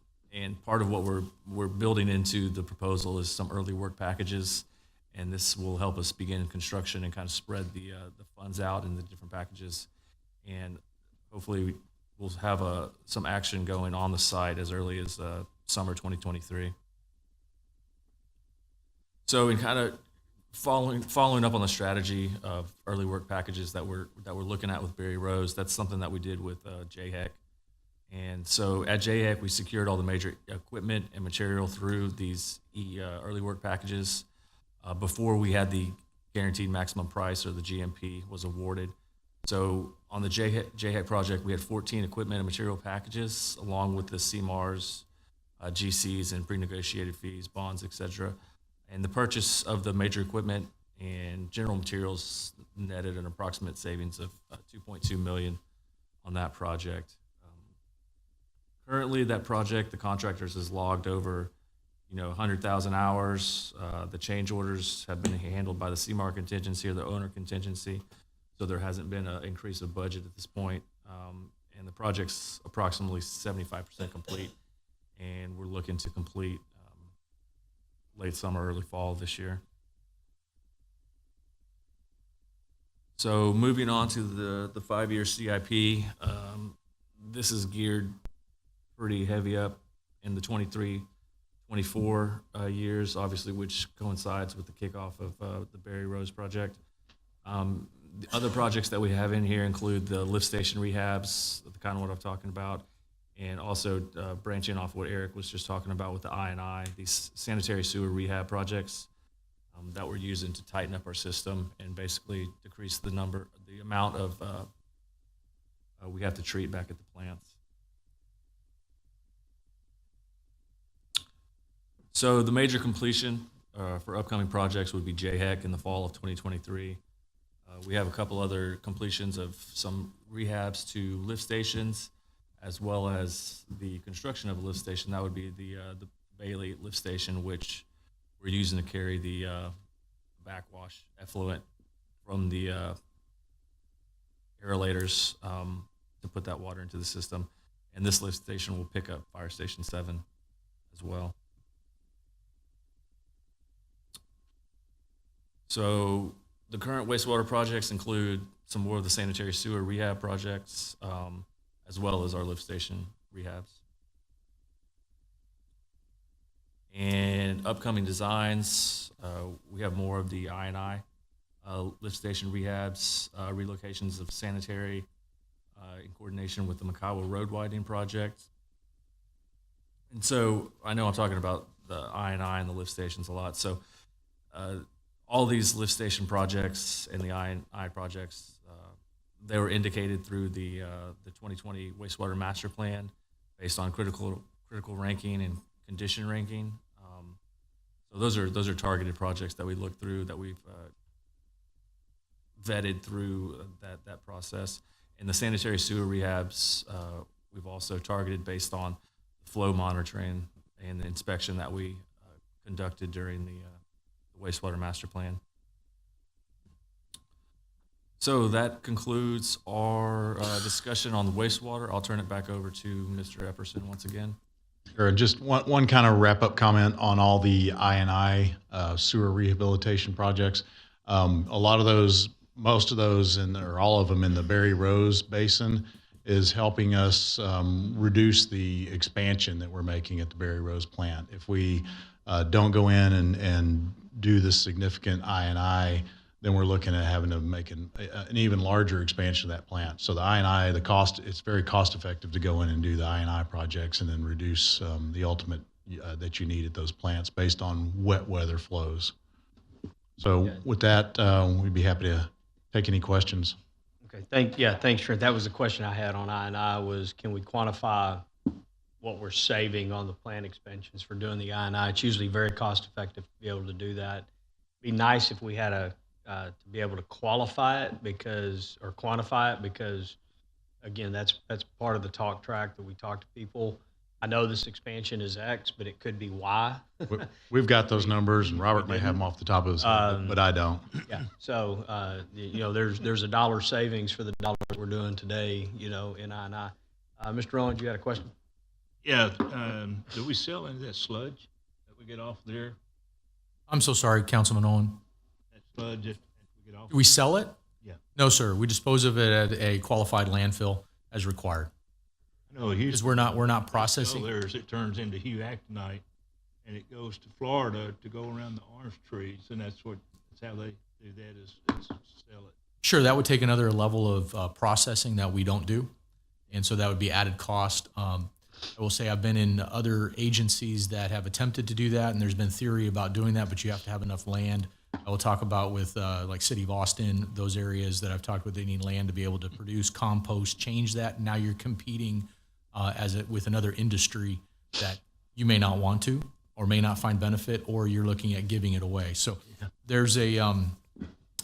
part of what we're building into the proposal is some early work packages, and this will help us begin construction and kind of spread the funds out in the different packages, and hopefully we'll have some action going on the site as early as summer 2023. So in kind of following up on the strategy of early work packages that we're looking at with Berry Rose, that's something that we did with JHEC. And so at JHEC, we secured all the major equipment and material through these early work packages before we had the guaranteed maximum price, or the GMP, was awarded. So on the JHEC project, we had 14 equipment and material packages, along with the CMARs, GCs, and pre-negotiated fees, bonds, etc. And the purchase of the major equipment and general materials netted an approximate savings of $2.2 million on that project. Currently, that project, the contractors has logged over 100,000 hours. The change orders have been handled by the CMAR contingency or the owner contingency, so there hasn't been an increase of budget at this point. And the project's approximately 75% complete, and we're looking to complete late summer, early fall this year. So moving on to the 5-year CIP, this is geared pretty heavy up in the 23-24 years, obviously, which coincides with the kickoff of the Berry Rose project. The other projects that we have in here include the lift station rehabs, the kind of what I'm talking about, and also branching off what Eric was just talking about with the I&I, these sanitary sewer rehab projects that we're using to tighten up our system and basically decrease the amount of we have to treat back at the plants. So the major completion for upcoming projects would be JHEC in the fall of 2023. We have a couple other completions of some rehabs to lift stations, as well as the construction of a lift station. That would be the Bailey lift station, which we're using to carry the backwash effluent from the aerolators to put that water into the system. And this lift station will pick up Fire Station 7 as well. So the current wastewater projects include some more of the sanitary sewer rehab projects, as well as our lift station rehabs. And upcoming designs, we have more of the I&I lift station rehabs, relocations of sanitary in coordination with the Makawa Road Widening Project. And so I know I'm talking about the I&I and the lift stations a lot. So all these lift station projects and the I&I projects, they were indicated through the 2020 wastewater master plan based on critical ranking and condition ranking. So those are targeted projects that we looked through, that we've vetted through that process. And the sanitary sewer rehabs, we've also targeted based on flow monitoring and the inspection that we conducted during the wastewater master plan. So that concludes our discussion on the wastewater. I'll turn it back over to Mr. Epperson once again. Sure. Just one kind of wrap-up comment on all the I&I sewer rehabilitation projects. A lot of those, most of those, or all of them in the Berry Rose Basin is helping us reduce the expansion that we're making at the Berry Rose plant. If we don't go in and do this significant I&I, then we're looking at having to make an even larger expansion of that plant. So the I&I, the cost, it's very cost effective to go in and do the I&I projects and then reduce the ultimate that you need at those plants based on wet weather flows. So with that, we'd be happy to take any questions. Okay, thanks, Trent. That was the question I had on I&I was, can we quantify what we're saving on the plant expansions for doing the I&I? It's usually very cost effective to be able to do that. It'd be nice if we had to be able to quantify it because, again, that's part of the talk track that we talk to people. I know this expansion is X, but it could be Y. We've got those numbers, and Robert may have them off the top of his head, but I don't. Yeah. So, there's a dollar savings for the dollar we're doing today, in I&I. Mr. Owens, you had a question? Yeah. Do we sell any of that sludge that we get off there? I'm so sorry, Councilman Owen. That sludge that we get off? Do we sell it? Yeah. No, sir. We dispose of it at a qualified landfill as required. No, because we're not processing. It turns into actinite, and it goes to Florida to go around the orange trees, and that's how they do that is sell it. Sure, that would take another level of processing that we don't do, and so that would be added cost. I will say I've been in other agencies that have attempted to do that, and there's been theory about doing that, but you have to have enough land. I will talk about with like City of Austin, those areas that I've talked with, they need land to be able to produce compost, change that. Now you're competing with another industry that you may not want to or may not find benefit, or you're looking at giving it away. So there's a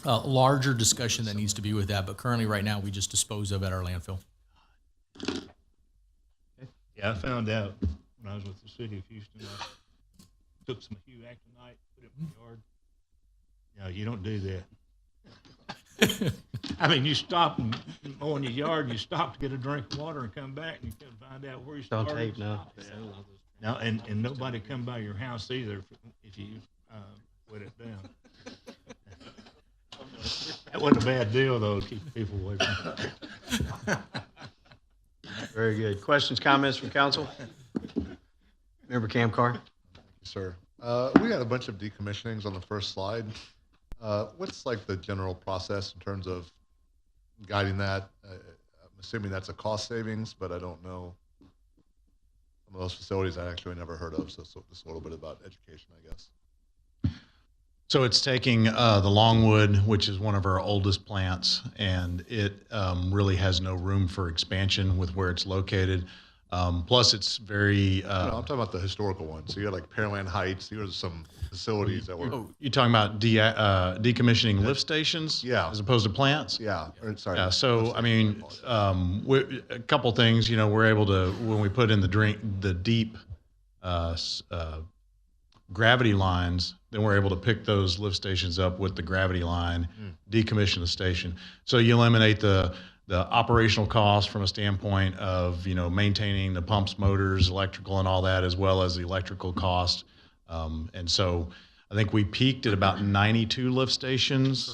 larger discussion that needs to be with that, but currently right now we just dispose of at our landfill. Yeah, I found out when I was with the city of Houston, I took some actinite, put it in my yard. No, you don't do that. I mean, you stop and mow in your yard, you stop to get a drink of water and come back, and you can find out where you started. Don't tape, no. No, and nobody come by your house either if you put it down. That wasn't a bad deal, though, to keep people away from it. Very good. Questions, comments from council? Member Camcar? Thank you, sir. We got a bunch of decommissionings on the first slide. What's like the general process in terms of guiding that? I'm assuming that's a cost savings, but I don't know. Some of those facilities I actually never heard of, so just a little bit about education, I guess. So it's taking the Longwood, which is one of our oldest plants, and it really has no room for expansion with where it's located. Plus, it's very. No, I'm talking about the historical ones. So you got like Pearland Heights. Here are some facilities that were. You're talking about decommissioning lift stations, Yeah. as opposed to plants. Yeah. Sorry. Yeah. So I mean, a couple things. You know, we're able to when we put in the deep gravity lines, then we're able to pick those lift stations up with the gravity line, decommission the station. So you eliminate the operational cost from a standpoint of, you know, maintaining the pumps, motors, electrical and all that, as well as the electrical cost. And so I think we peaked at about 92 lift stations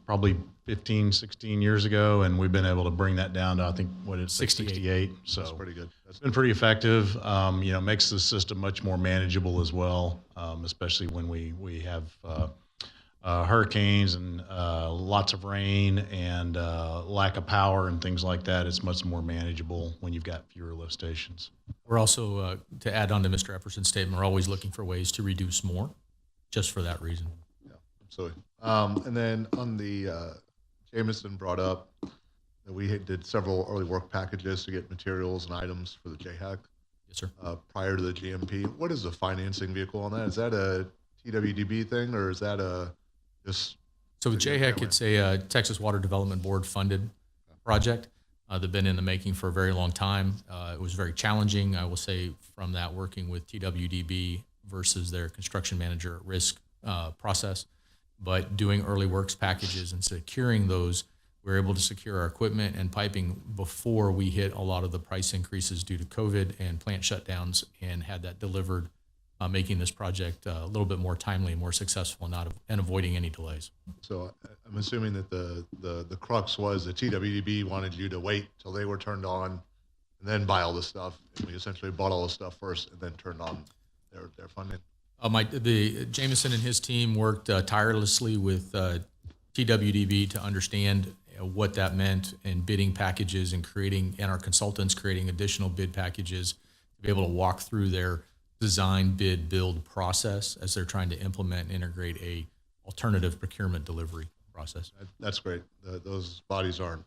probably 15, 16 years ago, and we've been able to bring that down to, I think, what is 68. So That's pretty good. it's been pretty effective. You know, makes the system much more manageable as well, especially when we have hurricanes and lots of rain and lack of power and things like that. It's much more manageable when you've got fewer lift stations. We're also, to add on to Mr. Epperson's statement, we're always looking for ways to reduce more, just for that reason. Yeah, absolutely. And then on the Jameson brought up that we did several early work packages to get materials and items for the JHAC. Yes, sir. Prior to the GMP. What is the financing vehicle on that? Is that a TWDB thing, or is that a just? So with JHEC, it's a Texas Water Development Board funded project. They've been in the making for a very long time. It was very challenging, I will say, from that working with TWDB versus their construction manager at risk process. But doing early works packages and securing those, we were able to secure our equipment and piping before we hit a lot of the price increases due to COVID and plant shutdowns, and had that delivered, making this project a little bit more timely and more successful, and avoiding any delays. So I'm assuming that the crux was the TWDB wanted you to wait till they were turned on and then buy all this stuff. And we essentially bought all the stuff first and then turned on their funding. The Jameson and his team worked tirelessly with TWDB to understand what that meant in bidding packages and our consultants creating additional bid packages to be able to walk through their design, bid, build process as they're trying to implement and integrate a alternative procurement delivery process. That's great. Those bodies aren't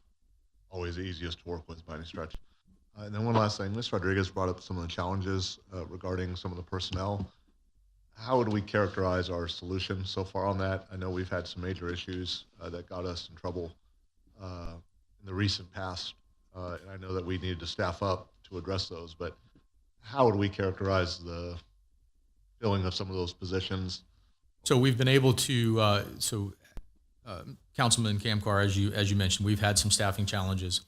always the easiest to work with by any stretch. And then one last thing, Ms. Rodriguez brought up some of the challenges regarding some of the personnel. How would we characterize our solution so far on that? I know we've had some major issues that got us in trouble in the recent past, and I know that we needed to staff up to address those, but how would we characterize the filling of some of those positions? So we've been able to, Councilman Kamkar, as you mentioned, we've had some staffing challenges.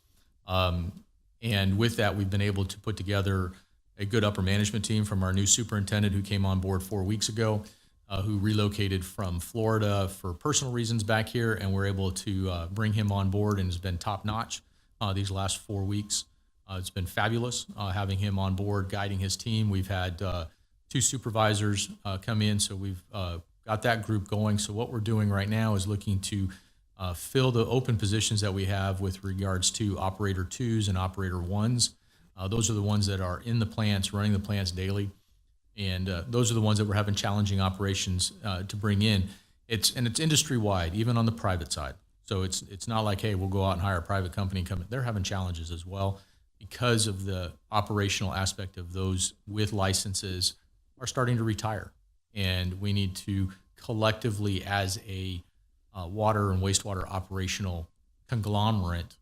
And with that, we've been able to put together a good upper management team from our new superintendent who came on board 4 weeks ago, who relocated from Florida for personal reasons back here, and we're able to bring him on board, and has been top notch these last 4 weeks. It's been fabulous having him on board, guiding his team. We've had 2 supervisors come in, so we've got that group going. So what we're doing right now is looking to fill the open positions that we have with regards to operator 2s and operator 1s. Those are the ones that are in the plants, running the plants daily. And those are the ones that we're having challenging operations to bring in. It's industry-wide, even on the private side. So it's not like, hey, we'll go out and hire a private company and come in. They're having challenges as well because of the operational aspect of those with licenses are starting to retire. And we need to collectively, as a water and wastewater operational conglomerate,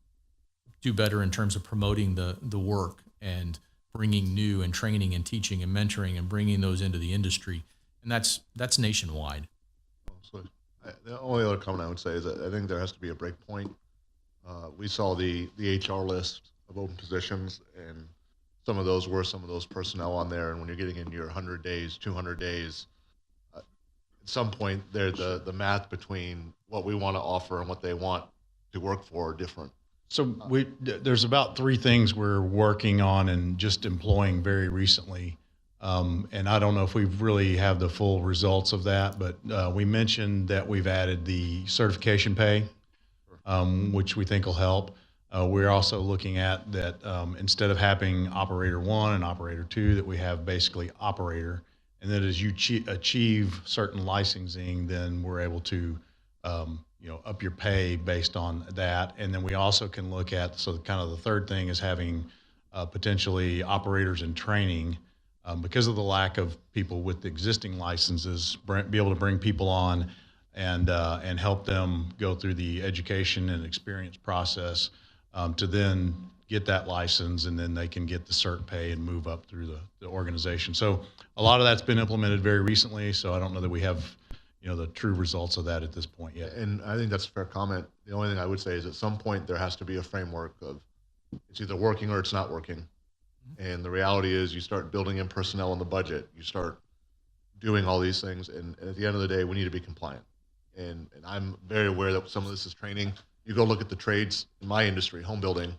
do better in terms of promoting the work and bringing new and training and teaching and mentoring and bringing those into the industry. And that's nationwide. So the only other comment I would say is that I think there has to be a break point. We saw the HR list of open positions, and some of those personnel on there. And when you're getting in your 100 days, 200 days, at some point there, the math between what we want to offer and what they want to work for are different. So there's about 3 things we're working on and just employing very recently. And I don't know if we've really have the full results of that, but we mentioned that we've added the certification pay, which we think will help. We're also looking at that instead of having operator 1 and operator 2, that we have basically operator, and that as you achieve certain licensing, then we're able to up your pay based on that. And then we also can look at, so kind of the third thing is having potentially operators in training, because of the lack of people with existing licenses, be able to bring people on and help them go through the education and experience process to then get that license, and then they can get the cert pay and move up through the organization. So a lot of that's been implemented very recently, so I don't know that we have the true results of that at this point yet. And I think that's a fair comment. The only thing I would say is at some point there has to be a framework of it's either working or it's not working. And the reality is you start building in personnel in the budget, you start doing all these things, and at the end of the day, we need to be compliant. And I'm very aware that some of this is training. You go look at the trades in my industry, home building,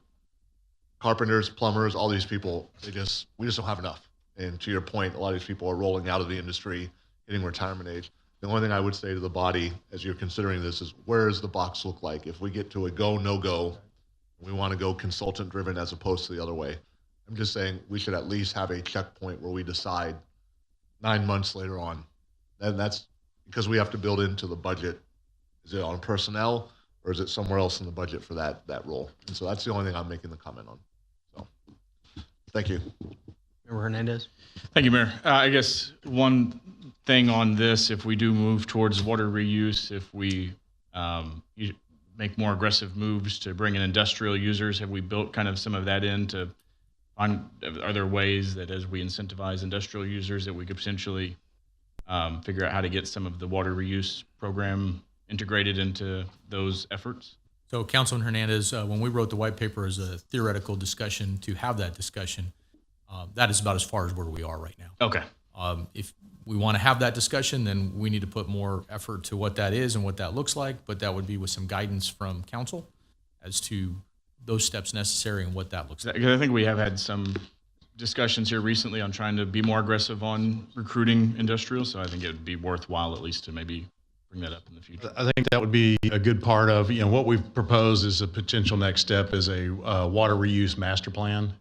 carpenters, plumbers, all these people, we just don't have enough. And to your point, a lot of these people are rolling out of the industry, hitting retirement age. The only thing I would say to the body as you're considering this is, where does the box look like? If we get to a go, no go, we want to go consultant driven as opposed to the other way. I'm just saying we should at least have a checkpoint where we decide 9 months later on. And that's because we have to build into the budget. Is it on personnel or is it somewhere else in the budget for that role? And so that's the only thing I'm making the comment on. So thank you. Member Hernandez. Thank you, Mayor. I guess one thing on this, if we do move towards water reuse, if we make more aggressive moves to bring in industrial users, have we built kind of some of that in to find, are there ways that as we incentivize industrial users that we could potentially figure out how to get some of the water reuse program integrated into those efforts? So Councilman Hernandez, when we wrote the white paper as a theoretical discussion to have that discussion, that is about as far as where we are right now. Okay. If we want to have that discussion, then we need to put more effort to what that is and what that looks like, but that would be with some guidance from council as to those steps necessary and what that looks like. Because I think we have had some discussions here recently on trying to be more aggressive on recruiting industrial, so I think it would be worthwhile at least to maybe bring that up in the future. I think that would be a good part of, what we've proposed is a potential next step is a water reuse master plan.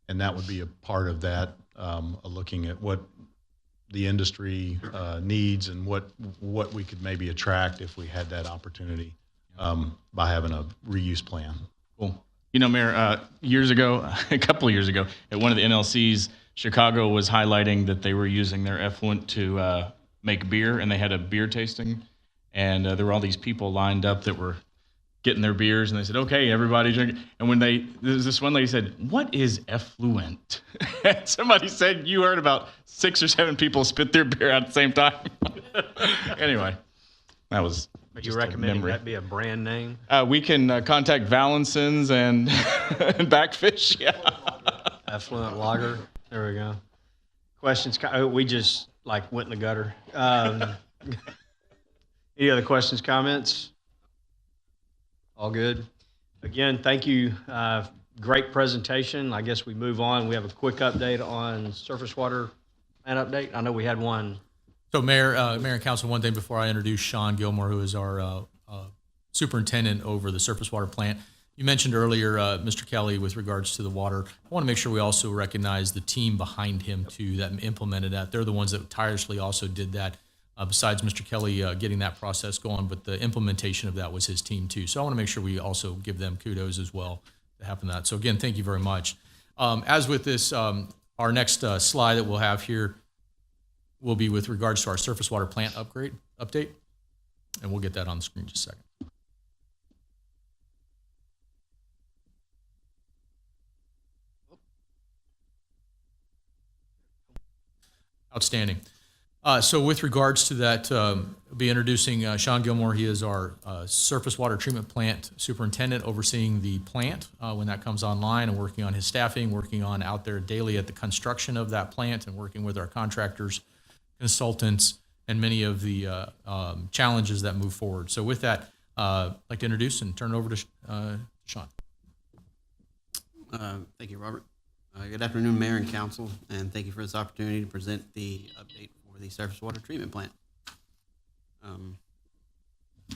And that would be a part of that, looking at what the industry needs and what we could maybe attract if we had that opportunity by having a reuse plan. Cool. Mayor, years ago, a couple of years ago, at one of the NLCs, Chicago was highlighting that they were using their effluent to make beer, and they had a beer tasting, and there were all these people lined up that were getting their beers, and they said, okay, everybody drink. And this one lady said, what is effluent? And somebody said, you heard about 6 or 7 people spit their beer out at the same time. Anyway, that was Are you recommending that be a brand name? We can contact Valinson's and Backfish. Yeah. Affluent lager. There we go. Questions? We just went in the gutter. Any other questions, comments? All good. Again, thank you. Great presentation. I guess we move on. We have a quick update on surface water plant update. I know we had one. So Mayor and Council, one thing before I introduce Sean Gilmore, who is our superintendent over the surface water plant. You mentioned earlier, Mr. Kelly, with regards to the water. I want to make sure we also recognize the team behind him too that implemented that. They're the ones that tirelessly also did that. Besides Mr. Kelly getting that process going, but the implementation of that was his team too. So I want to make sure we also give them kudos as well to happen that. So again, thank you very much. As with this, our next slide that we'll have here will be with regards to our surface water plant update, and we'll get that on the screen in just a second. Outstanding. So with regards to that, I'll be introducing Sean Gilmore. He is our surface water treatment plant superintendent, overseeing the plant when that comes online and working on his staffing, working on out there daily at the construction of that plant and working with our contractors, consultants, and many of the challenges that move forward. So with that, I'd like to introduce and turn it over to Sean. Thank you, Robert. Good afternoon, Mayor and Council, and thank you for this opportunity to present the update for the surface water treatment plant.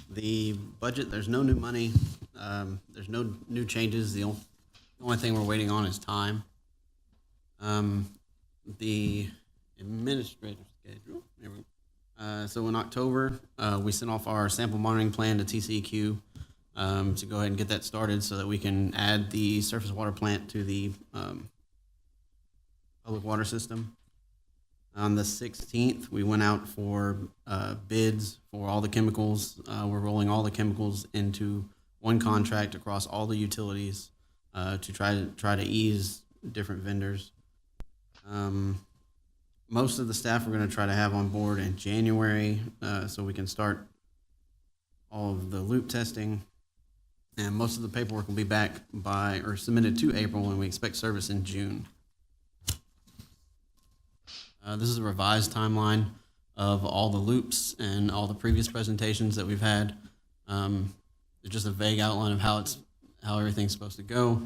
The budget, there's no new money. There's no new changes. The only thing we're waiting on is time. The administrative schedule. There we go. So in October, we sent off our sample monitoring plan to TCEQ to go ahead and get that started so that we can add the surface water plant to the public water system. On the 16th, we went out for bids for all the chemicals. We're rolling all the chemicals into one contract across all the utilities to try to ease different vendors. Most of the staff we're going to try to have on board in January so we can start all of the loop testing. And most of the paperwork will be back by or submitted to April, and we expect service in June. This is a revised timeline of all the loops and all the previous presentations that we've had. It's just a vague outline of how everything's supposed to go.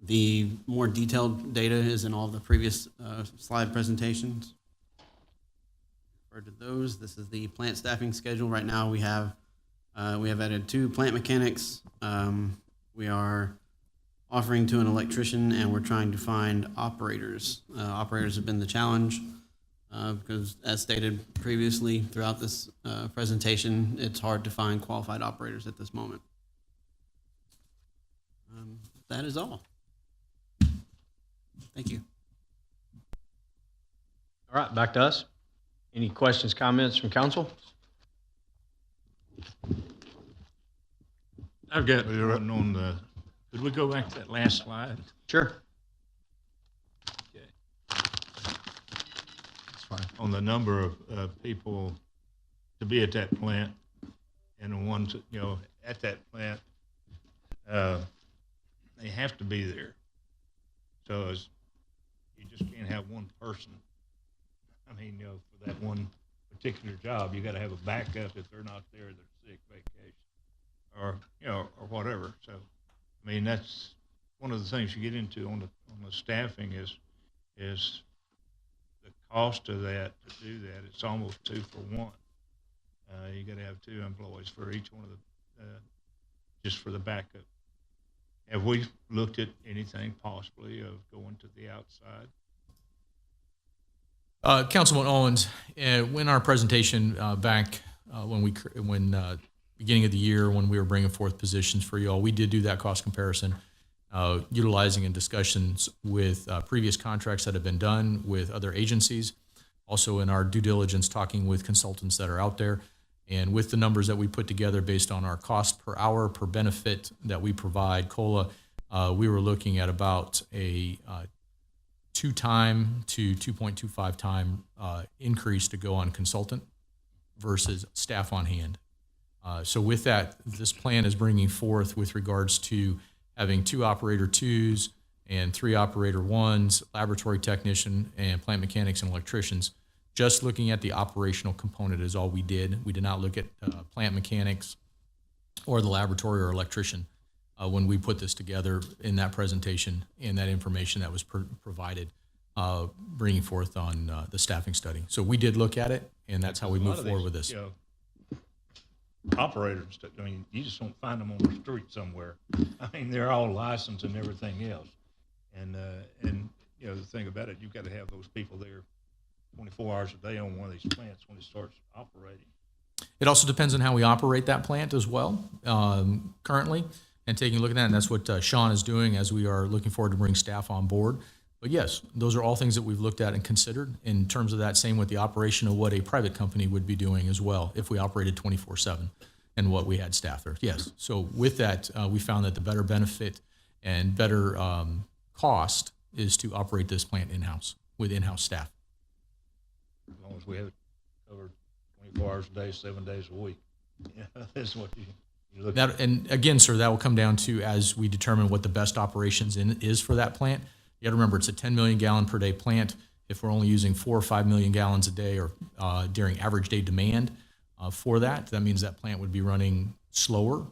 The more detailed data is in all the previous slide presentations. Refer to those. This is the plant staffing schedule. Right now we have added 2 plant mechanics. We are offering to an electrician, and we're trying to find operators. Operators have been the challenge because, as stated previously throughout this presentation, it's hard to find qualified operators at this moment. That is all. Thank you. All right, back to us. Any questions, comments from council? I've got one on the, could we go back to that last slide? Sure. Okay. That's fine. On the number of people to be at that plant and the ones, that, at that plant, they have to be there. So you just can't have one person. I mean, for that one particular job, you got to have a backup if they're not there, they're sick, vacation, or or whatever. So, I mean, that's one of the things you get into on the staffing is the cost of that to do that. It's almost 2 for 1. You got to have 2 employees for each one of the just for the backup. Have we looked at anything possibly of going to the outside? Councilman Owens, in our presentation back when beginning of the year when we were bringing forth positions for you all, we did do that cost comparison, utilizing in discussions with previous contracts that have been done with other agencies, also in our due diligence talking with consultants that are out there, and with the numbers that we put together based on our cost per hour per benefit that we provide, COLA, we were looking at about a 2-time to 2.25 time increase to go on consultant versus staff on hand. So with that, this plan is bringing forth with regards to having 2 operator 2s and 3 operator 1s, laboratory technician, and plant mechanics and electricians. Just looking at the operational component is all we did. We did not look at plant mechanics or the laboratory or electrician when we put this together in that presentation and that information that was provided, bringing forth on the staffing study. So we did look at it, and that's how we move forward with this. Operators, I mean, you just don't find them on the street somewhere. I mean, they're all licensed and everything else. And the thing about it, you've got to have those people there 24 hours a day on one of these plants when it starts operating. It also depends on how we operate that plant as well, currently, and taking a look at that. And that's what Sean is doing as we are looking forward to bring staff on board. But yes, those are all things that we've looked at and considered in terms of that, same with the operation of what a private company would be doing as well if we operated 24/7 and what we had staff there. Yes. So with that, we found that the better benefit and better cost is to operate this plant in-house with in-house staff. As long as we have it covered 24 hours a day, 7 days a week. Yeah, that's what you look at. And again, sir, that will come down to as we determine what the best operations is for that plant. You got to remember, it's a 10 million gallon per day plant. If we're only using 4 or 5 million gallons a day or during average day demand for that means that plant would be running slower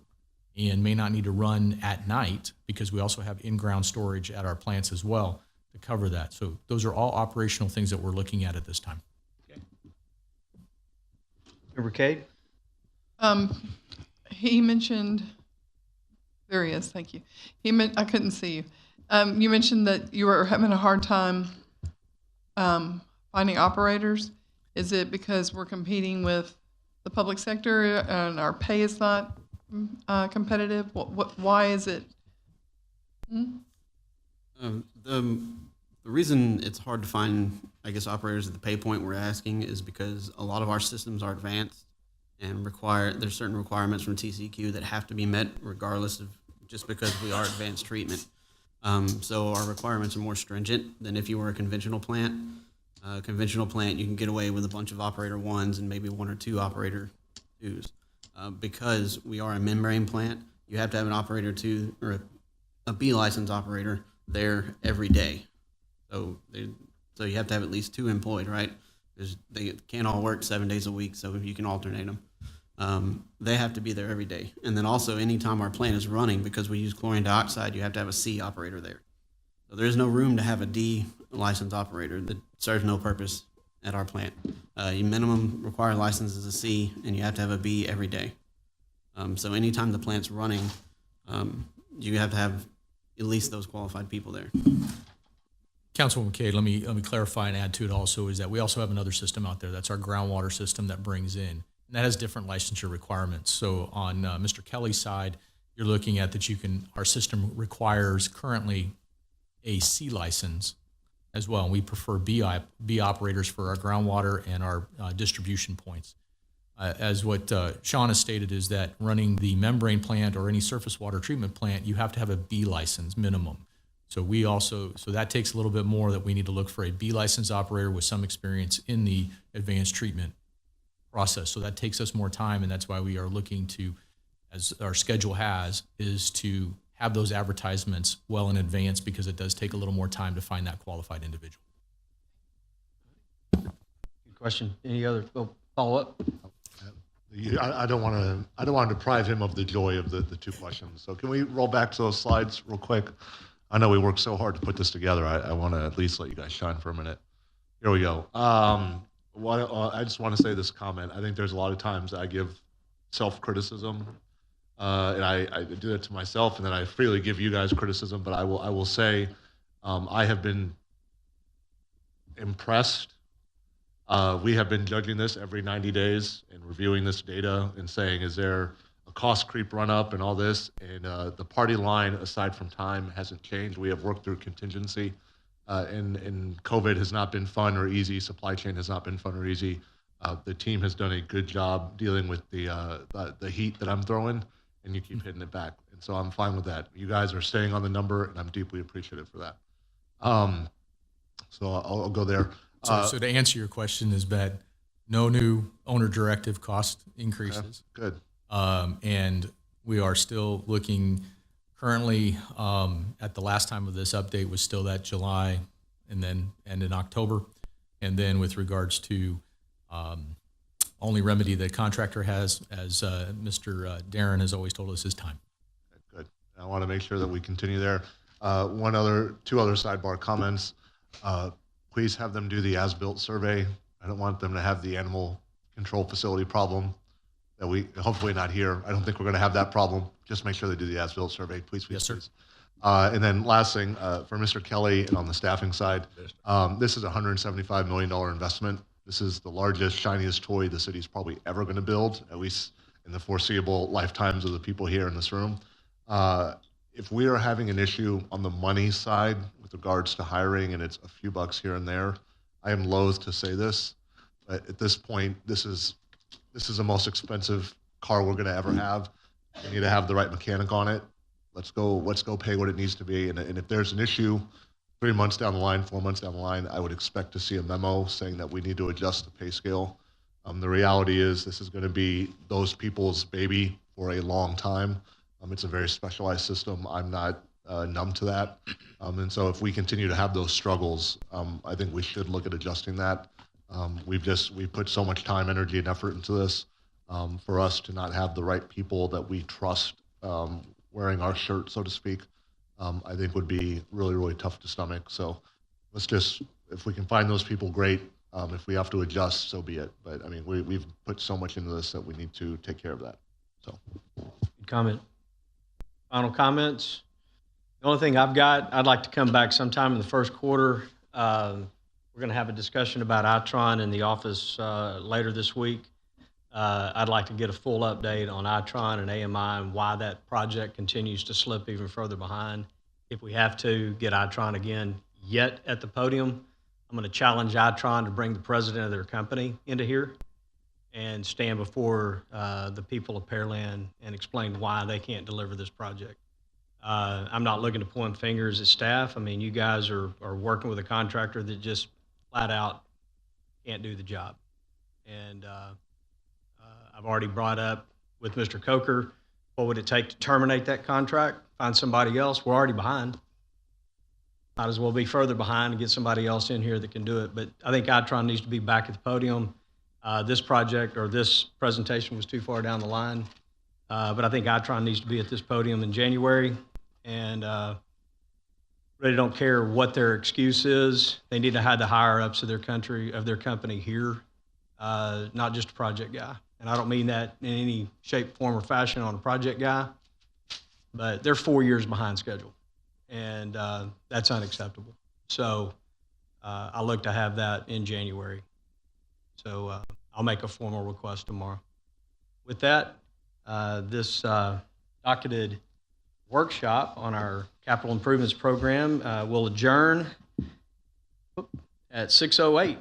and may not need to run at night because we also have in-ground storage at our plants as well to cover that. So those are all operational things that we're looking at this time. Member Cade? He mentioned, there he is, thank you. I couldn't see you. You mentioned that you were having a hard time finding operators. Is it because we're competing with the public sector and our pay is not competitive? Why is it? The reason it's hard to find, I guess, operators at the pay point we're asking is because a lot of our systems are advanced and there's certain requirements from TCEQ that have to be met regardless of just because we are advanced treatment. So our requirements are more stringent than if you were a conventional plant. Conventional plant, you can get away with a bunch of operator ones and maybe one or two operator twos. Because we are a membrane plant, you have to have an operator two or a B license operator there every day. So you have to have at least two employed, right? Because they can't all work 7 days a week, so you can alternate them. They have to be there every day. And then also, anytime our plant is running, because we use chlorine dioxide, you have to have a C operator there. So there's no room to have a D license operator that serves no purpose at our plant. You minimum required license is a C, and you have to have a B every day. So anytime the plant's running, you have to have at least those qualified people there. Councilwoman Cade, let me clarify and add to it also is that we also have another system out there. That's our groundwater system that brings in. And that has different licensure requirements. So on Mr. Kelly's side, you're looking at that our system requires currently a C license as well. And we prefer B operators for our groundwater and our distribution points. As what Sean has stated is that running the membrane plant or any surface water treatment plant, you have to have a B license minimum. So so that takes a little bit more that we need to look for a B license operator with some experience in the advanced treatment process. So that takes us more time, and that's why we are looking to, as our schedule is to have those advertisements well in advance because it does take a little more time to find that qualified individual. Good question. Any other follow-up? I don't want to deprive him of the joy of the two questions. So can we roll back to those slides real quick? I know we worked so hard to put this together. I want to at least let you guys shine for a minute. Here we go. I just want to say this comment. I think there's a lot of times I give self-criticism, and I do it to myself, and then I freely give you guys criticism. But I will say, I have been impressed. We have been judging this every 90 days and reviewing this data and saying, is there a cost creep run up and all this? And the party line, aside from time, hasn't changed. We have worked through contingency, and COVID has not been fun or easy. Supply chain has not been fun or easy. The team has done a good job dealing with the heat that I'm throwing, and you keep hitting it back. And so I'm fine with that. You guys are staying on the number, and I'm deeply appreciative for that. So I'll go there. So to answer your question is that no new owner directive cost increases. Okay, good. And we are still looking currently at the last time of this update was still that July and in October. And then with regards to only remedy the contractor has, as Mr. Darren has always told us, is time. Good. I want to make sure that we continue there. Two other sidebar comments. Please have them do the as-built survey. I don't want them to have the animal control facility problem that we hopefully not here. I don't think we're going to have that problem. Just make sure they do the as-built survey, please. Yes, sir. Please. And then last thing, for Mr. Kelly and on the staffing side, this is a $175 million investment. This is the largest, shiniest toy the city's probably ever going to build, at least in the foreseeable lifetimes of the people here in this room. If we are having an issue on the money side with regards to hiring and it's a few bucks here and there, I am loath to say this, but at this point, this is the most expensive car we're going to ever have. We need to have the right mechanic on it. Let's go pay what it needs to be. And if there's an issue 3 months down the line, 4 months down the line, I would expect to see a memo saying that we need to adjust the pay scale. The reality is this is going to be those people's baby for a long time. It's a very specialized system. I'm not numb to that. And so if we continue to have those struggles, I think we should look at adjusting that. We've put so much time, energy, and effort into this. For us to not have the right people that we trust wearing our shirt, so to speak, I think would be really, really tough to stomach. So let's just, if we can find those people, great. If we have to adjust, so be it. But I mean, we've put so much into this that we need to take care of that. So. Good comment. Final comments? The only thing I've got, I'd like to come back sometime in the first quarter. We're going to have a discussion about Itron in the office later this week. I'd like to get a full update on Itron and AMI and why that project continues to slip even further behind. If we have to get Itron again yet at the podium, I'm going to challenge Itron to bring the president of their company into here and stand before the people of Pearland and explain why they can't deliver this project. I'm not looking to point fingers at staff. I mean, you guys are working with a contractor that just flat out can't do the job. And I've already brought up with Mr. Coker, what would it take to terminate that contract, find somebody else? We're already behind. Might as well be further behind and get somebody else in here that can do it. But I think Itron needs to be back at the podium. This project or this presentation was too far down the line. But I think Itron needs to be at this podium in January. And really don't care what their excuse is. They need to have the higher ups of their company here, not just a project guy. And I don't mean that in any shape, form, or fashion on a project guy, but they're 4 years behind schedule. And that's unacceptable. So I look to have that in January. So I'll make a formal request tomorrow. With that, this docketed workshop on our capital improvements program will adjourn at 6:08.